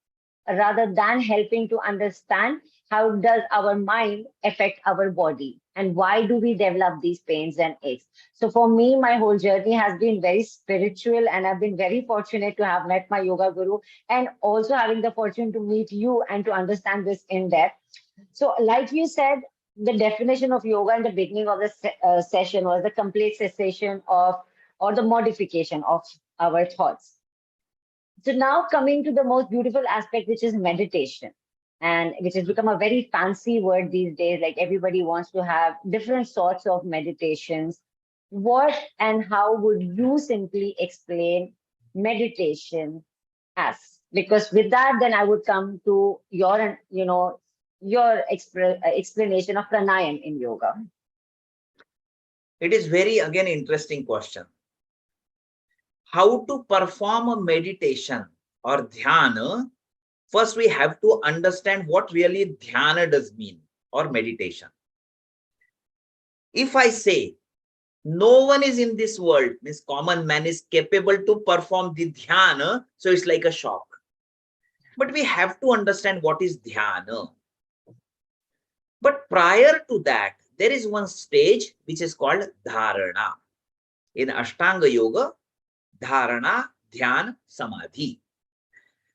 rather than helping to understand how does our mind affect our body and why do we develop these pains and aches. So for me, my whole journey has been very spiritual, and I've been very fortunate to have met my yoga guru and also having the fortune to meet you and to understand this in depth. So like you said, the definition of yoga in the beginning of the session was the complete cessation of or the modification of our thoughts. So now coming to the most beautiful aspect, which is meditation, and which has become a very fancy word these days. Like everybody wants to have different sorts of meditations. What and how would you simply explain meditation as? Because with that, then I would come to your, your explanation of pranayam in yoga. It is very, again, interesting question. How to perform a meditation or dhyana? First, we have to understand what really dhyana does mean, or meditation. If I say no one is in this world, means common man is capable to perform the dhyana, so it's like a shock. But we have to understand what is dhyana. But prior to that, there is one stage which is called dharana. In Ashtanga Yoga, dharana, dhyan, samadhi.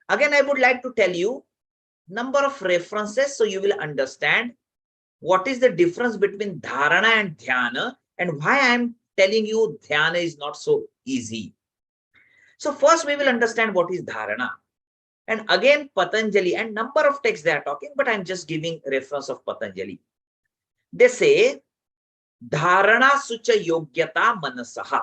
Again, I would like to tell you number of references so you will understand what is the difference between dharana and dhyana and why I am telling you dhyana is not so easy. So first we will understand what is dharana. And again, Patanjali, and number of texts they are talking, but I'm just giving reference of Patanjali. They say, dharana sucha yogyata manasaha.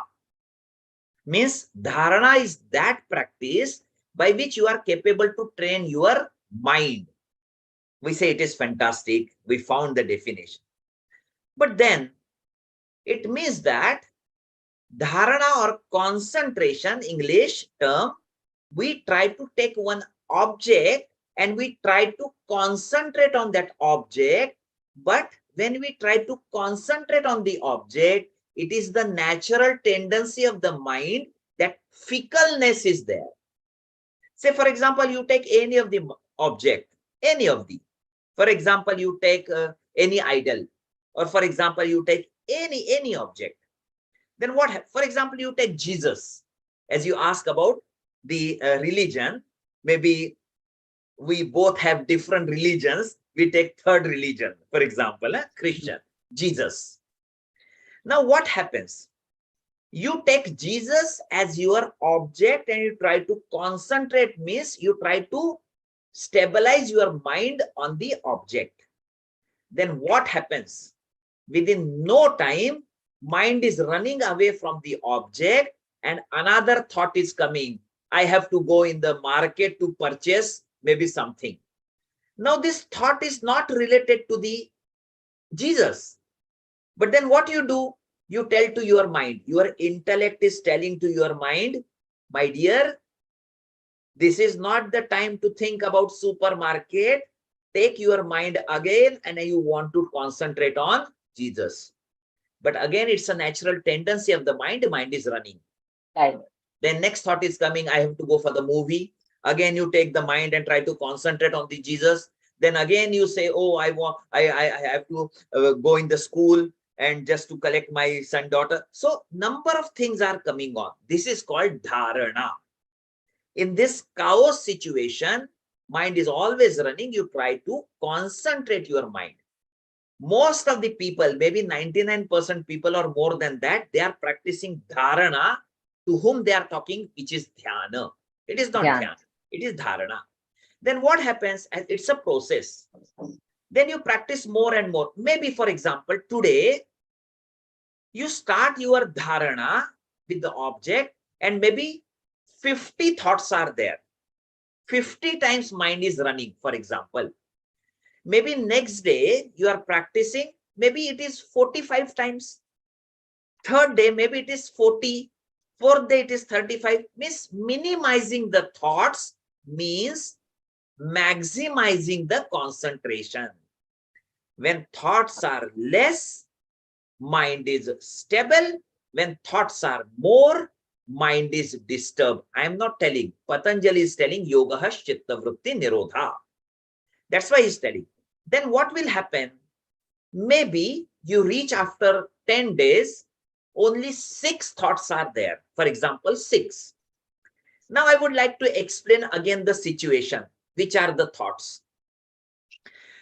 Means dharana is that practice by which you are capable to train your mind. We say it is fantastic. We found the definition. But then it means that dharana or concentration, English term, we try to take one object and we try to concentrate on that object. But when we try to concentrate on the object, it is the natural tendency of the mind that fickleness is there. Say, for example, you take any of the object, any of the, for example, you take any idol, or for example, you take any object. Then what, for example, you take Jesus, as you ask about the religion, maybe we both have different religions. We take third religion, for example, Christian, Jesus. Now what happens? You take Jesus as your object and you try to concentrate, means you try to stabilize your mind on the object. Then what happens? Within no time, mind is running away from the object and another thought is coming. I have to go in the market to purchase maybe something. Now this thought is not related to the Jesus. But then what you do? You tell to your mind, your intellect is telling to your mind, my dear, this is not the time to think about supermarket. Take your mind again and you want to concentrate on Jesus. But again, it's a natural tendency of the mind is running. Right. Then next thought is coming, I have to go for the movie. Again, you take the mind and try to concentrate on the Jesus. Then again, you say, oh, I have to go in the school and just to collect my son, daughter. So number of things are coming on. This is called dharana. In this chaos situation, mind is always running. You try to concentrate your mind. Most of the people, maybe 99% people or more than that, they are practicing dharana, to whom they are talking, which is dhyana. It is not dhyana, it is dharana. Then what happens? It's a process. Then you practice more and more. Maybe, for example, today, you start your dharana with the object and maybe 50 thoughts are there. 50 times mind is running, for example. Maybe next day you are practicing, maybe it is 45 times. Third day, maybe it is 40. Fourth day, it is 35. Means minimizing the thoughts means maximizing the concentration. When thoughts are less, mind is stable. When thoughts are more, mind is disturbed. I am not telling. Patanjali is telling yoga has chitta vritti nirodha. That's why he's telling. Then what will happen? Maybe you reach after 10 days, only 6 thoughts are there. For example, 6. Now I would like to explain again the situation. Which are the thoughts?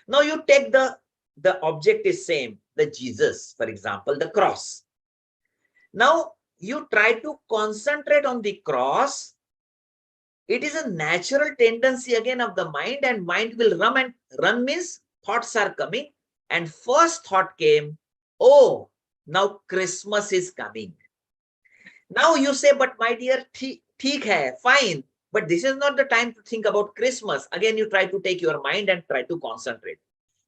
Now you take the object is same, the Jesus, for example, the cross. Now you try to concentrate on the cross. It is a natural tendency again of the mind, and mind will run, and run means thoughts are coming. And first thought came, oh, now Christmas is coming. Now you say, but my dear, theek hai, fine. But this is not the time to think about Christmas. Again, you try to take your mind and try to concentrate.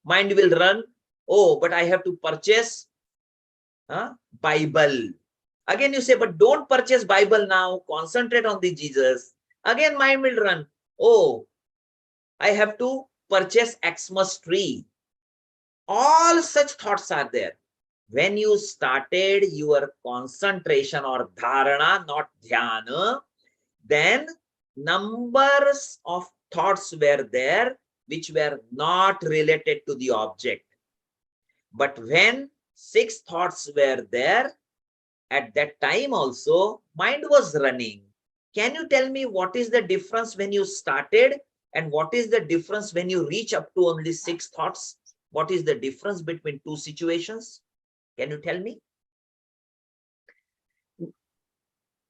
Mind will run, oh, but I have to purchase Bible. Again, you say, but don't purchase Bible now. Concentrate on the Jesus. Again, mind will run. Oh, I have to purchase Xmas tree. All such thoughts are there. When you started your concentration or dharana, not dhyana, then numbers of thoughts were there which were not related to the object. But when 6 thoughts were there, at that time also, mind was running. Can you tell me what is the difference when you started and what is the difference when you reach up to only 6 thoughts? What is the difference between two situations? Can you tell me?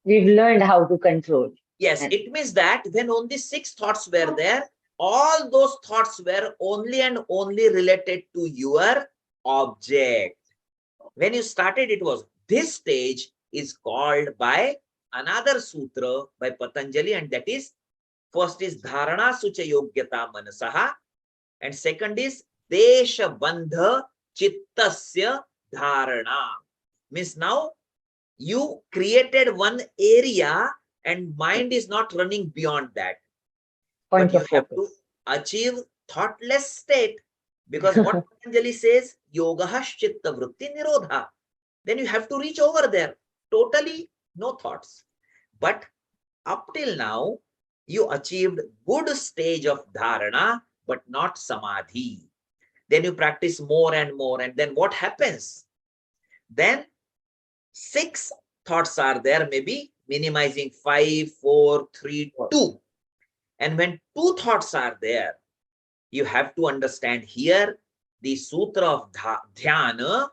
We've learned how to control. Yes, it means that when only 6 thoughts were there, all those thoughts were only and only related to your object. When you started, it was this stage is called by another sutra by Patanjali, and that is First is dharana sucha yogyata manasaha, and second is desha bandha chittasya dharana. Means now you created one area and mind is not running beyond that. But Point you of have to focus. achieve thoughtless state, because what Patanjali says, yoga chitta vritti nirodha. Then you have to reach over there. Totally no thoughts. But up till now, you achieved good stage of dharana, but not samadhi. Then you practice more and more. And then what happens? Then 6 thoughts are there, maybe minimizing 5, 4, 3, 2. And when 2 thoughts are there, you have to understand here the sutra of dhyana,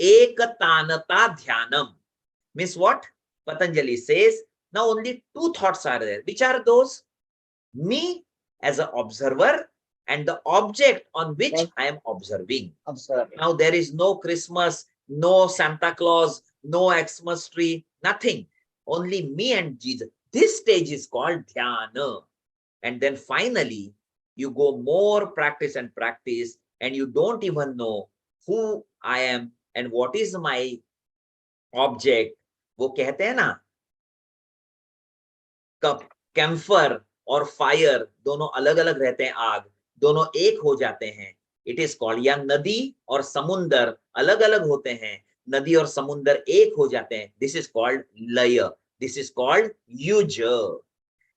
ekatanata dhyanam. Means what? Patanjali says, now only 2 thoughts are there. Which are those? Me as an observer and the object on which I am observing. Now there is no Christmas, no Santa Claus, no Xmas tree, nothing. Only me and Jesus. This stage is called dhyana. And then finally, you go more practice and practice, and you don't even know who I am and what is my object. वो कहते हैं ना, camphor और fire दोनों अलग अलग रहते हैं, आग दोनों एक हो जाते हैं. इट इज कॉल्ड, या नदी और समुंदर अलग अलग होते हैं, नदी और समुंदर एक हो जाते हैं. दिस इज कॉल्ड लय. This is called use.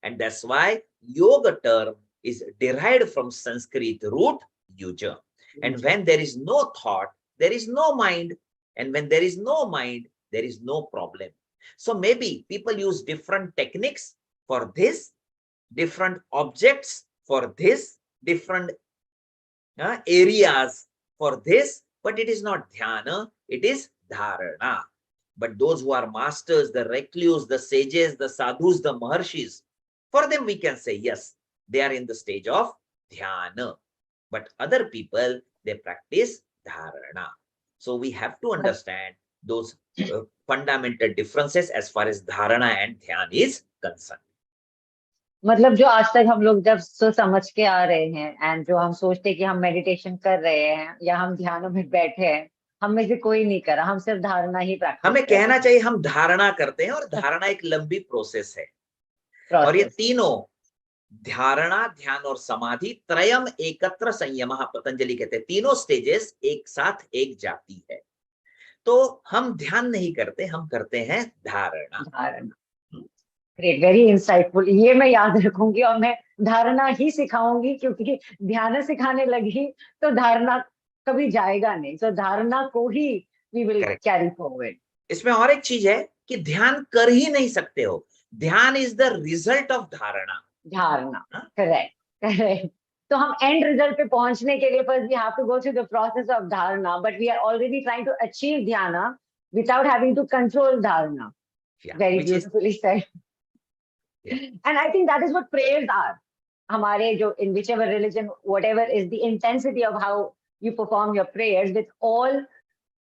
And that's why yoga term is derived from Sanskrit root yuja. And when there is no thought, there is no mind. And when there is no mind, there is no problem. So maybe people use different techniques for this, different objects for this, different areas for this, but it is not dhyana, it is dharana. But those who are masters, the recluse, the sages, the sadhus, the maharshis, for them we can say, yes, they are in the stage of dhyana. But other people, they practice dharana. So we have to understand those fundamental differences as far as dharana and dhyan is concerned. मतलब जो आज तक हम लोग जब समझ के आ रहे हैं एंड जो हम सोचते हैं कि हम मेडिटेशन कर रहे हैं या हम ध्यान में बैठे हैं, हम में से कोई नहीं कर रहा, हम सिर्फ धारणा ही प्रैक्टिस हमें कहना चाहिए हम धारणा करते हैं, और धारणा एक लंबी प्रोसेस है. और ये तीनों धारणा, ध्यान और समाधि त्रयम एकत्र संयम, पतंजलि कहते हैं तीनों स्टेजेस एक साथ एक जाति है. तो हम ध्यान नहीं करते, हम करते हैं धारणा. Great, very insightful. ये मैं याद रखूंगी और मैं धारणा ही सिखाऊंगी, क्योंकि ध्यान सिखाने लगी तो धारणा कभी जाएगा नहीं. सो धारणा को ही वी विल कैरी फॉरवर्ड. इसमें और एक चीज है कि ध्यान कर ही नहीं सकते हो. ध्यान इज द रिजल्ट ऑफ धारणा. धारणा, करेक्ट करेक्ट. तो हम एंड रिजल्ट पे पहुंचने के लिए first we have to go through the process of dharana, but we are already trying to achieve dhyana without having to control dharana. Very beautifully said. And I think that is what prayers are. हमारे जो in whichever religion, whatever is the intensity of how you perform your prayers, with all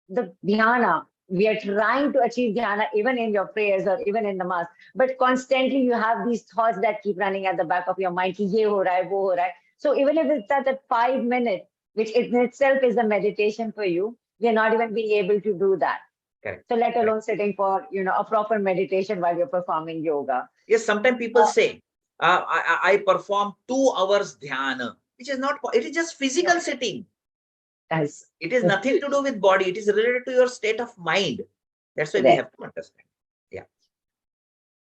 the dhyana, we are trying to achieve dhyana even in your prayers or even in the mass. But constantly you have these thoughts that keep running at the back of your mind. कि ये हो रहा है, वो हो रहा है. So even if it's at that 5 minutes, which in itself is a meditation for you, we are not even being able to do that. Correct. So let alone sitting for a proper meditation while you're performing yoga. Yes, sometimes people say, I perform 2 hours dhyana, which is not, it is just physical sitting. Yes. It is nothing to do with body. It is related to your state of mind. That's why we have to understand. Yeah.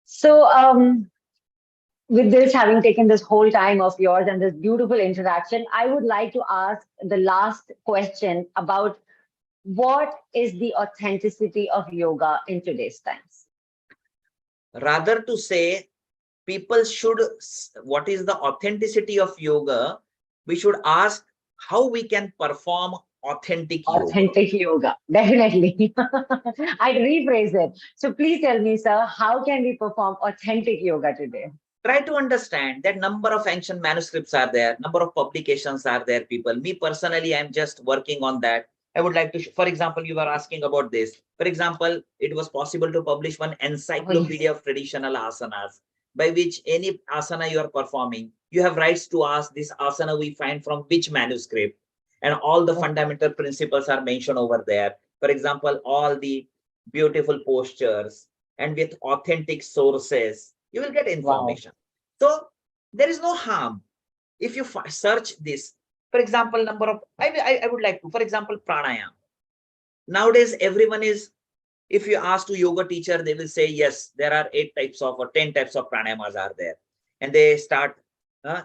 So with this, having taken this whole time of yours and this beautiful interaction, I would like to ask the last question about what is the authenticity of yoga in today's times? Rather to say, people should, what is the authenticity of yoga? We should ask how we can perform authentic yoga. Authentic yoga, definitely. I'd rephrase it. So please tell me, sir, how can we perform authentic yoga today? Try to understand that number of ancient manuscripts are there, number of publications are there, people. Me personally, I'm just working on that. I would like to, for example, you were asking about this. For example, it was possible to publish one encyclopedia of traditional asanas. by which any asana you are performing, you have rights to ask this asana we find from which manuscript, and all the fundamental principles are mentioned over there. For example, all the beautiful postures and with authentic sources, you will get Wow. information. So there is no harm if you search this. For example, number of, I would like to, for example, pranayama. Nowadays, everyone is, if you ask to yoga teacher, they will say, yes, there are 8 types of or 10 types of pranayamas are there. And they start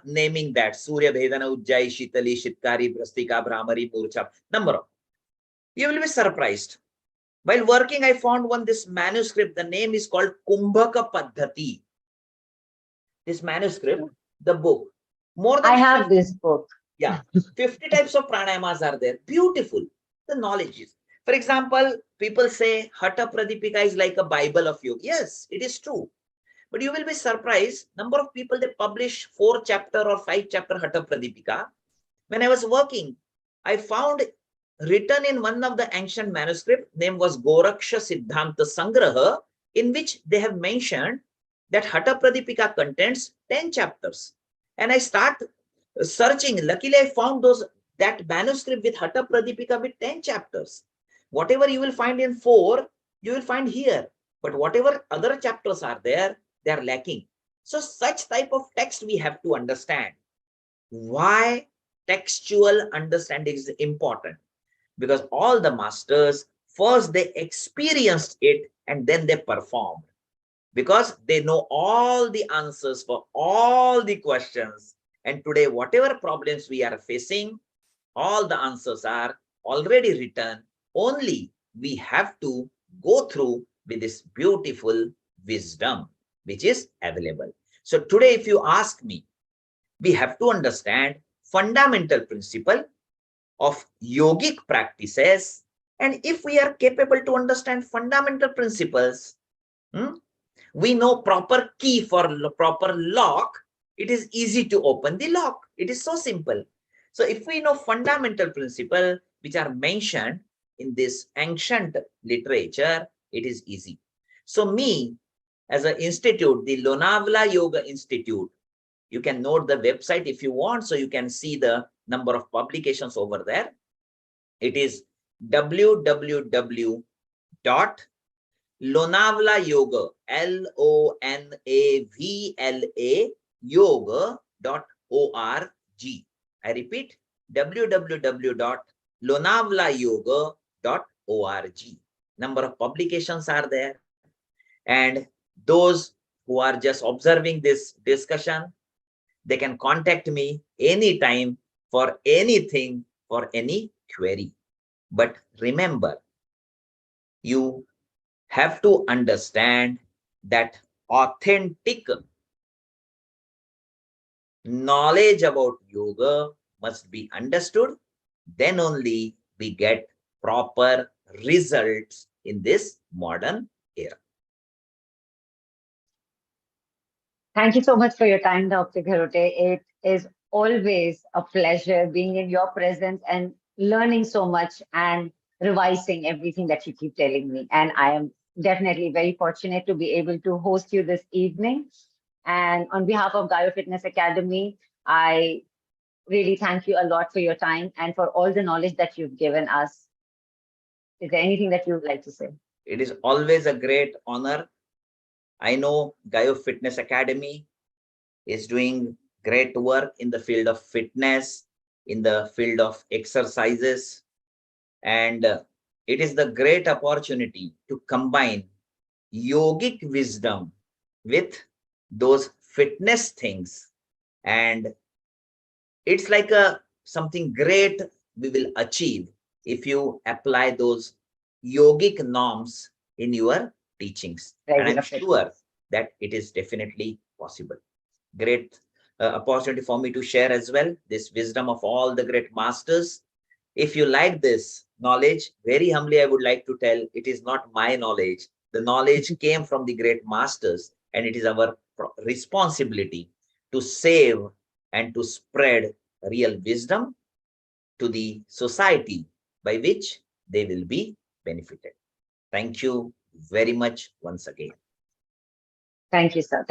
naming that. Surya Bhedana, Ujjayi, Shitali, Shitkari, Brastika, Brahmari, Murcha, number of. You will be surprised. While working, I found one, this manuscript, the name is called Kumbhaka Paddhati. This manuscript, the book, more than I have 50, this book. yeah, 50 types of pranayamas are there. Beautiful. The knowledge is. For example, people say Hatha Pradipika is like a Bible of yoga. Yes, it is true. But you will be surprised, number of people, they publish 4 chapter or 5 chapter Hatha Pradipika. When I was working, I found written in one of the ancient manuscript, name was Goraksha Siddhanta Sangraha, in which they have mentioned that Hatha Pradipika contains 10 chapters. And I start searching. Luckily, I found that manuscript with Hatha Pradipika with 10 chapters. Whatever you will find in 4, you will find here. But whatever other chapters are there, they are lacking. So such type of text we have to understand. Why textual understanding is important? Because all the masters, first they experienced it and then they performed. Because they know all the answers for all the questions. And today, whatever problems we are facing, all the answers are already written. Only we have to go through with this beautiful wisdom which is available. So today, if you ask me, we have to understand fundamental principle of yogic practices. And if we are capable to understand fundamental principles, we know proper key for proper lock, it is easy to open the lock. It is so simple. So if we know fundamental principle which are mentioned in this ancient literature, it is easy. So me, as an institute, the Lonavala Yoga Institute, you can note the website if you want, so you can see the number of publications over there. It is www.Lonavla Yoga, Lonavla yoga.org. I repeat, www.lonavlayoga.org. Number of publications are there. And those who are just observing this discussion, they can contact me anytime for anything, for any query. But remember, you have to understand that authentic knowledge about yoga must be understood. Then only we get proper results in this modern era. Thank you so much for your time, Dr. Gharote. It is always a pleasure being in your presence and learning so much and revising everything that you keep telling me. And I am definitely very fortunate to be able to host you this evening. And on behalf of Gaio Fitness Academy, I really thank you a lot for your time and for all the knowledge that you've given us. Is there anything that you would like to say? It is always a great honor. I know Gaio Fitness Academy is doing great work in the field of fitness, in the field of exercises. And it is the great opportunity to combine yogic wisdom with those fitness things. And it's like something great we will achieve if you apply those yogic norms in your teachings. And I'm Regular sure fitness. that it is definitely possible. Great opportunity for me to share as well this wisdom of all the great masters. If you like this knowledge, very humbly, I would like to tell it is not my knowledge. The knowledge came from the great masters, and it is our responsibility to save and to spread real wisdom to the society by which they will be benefited. Thank you very much once again. Thank you, sir. Thank you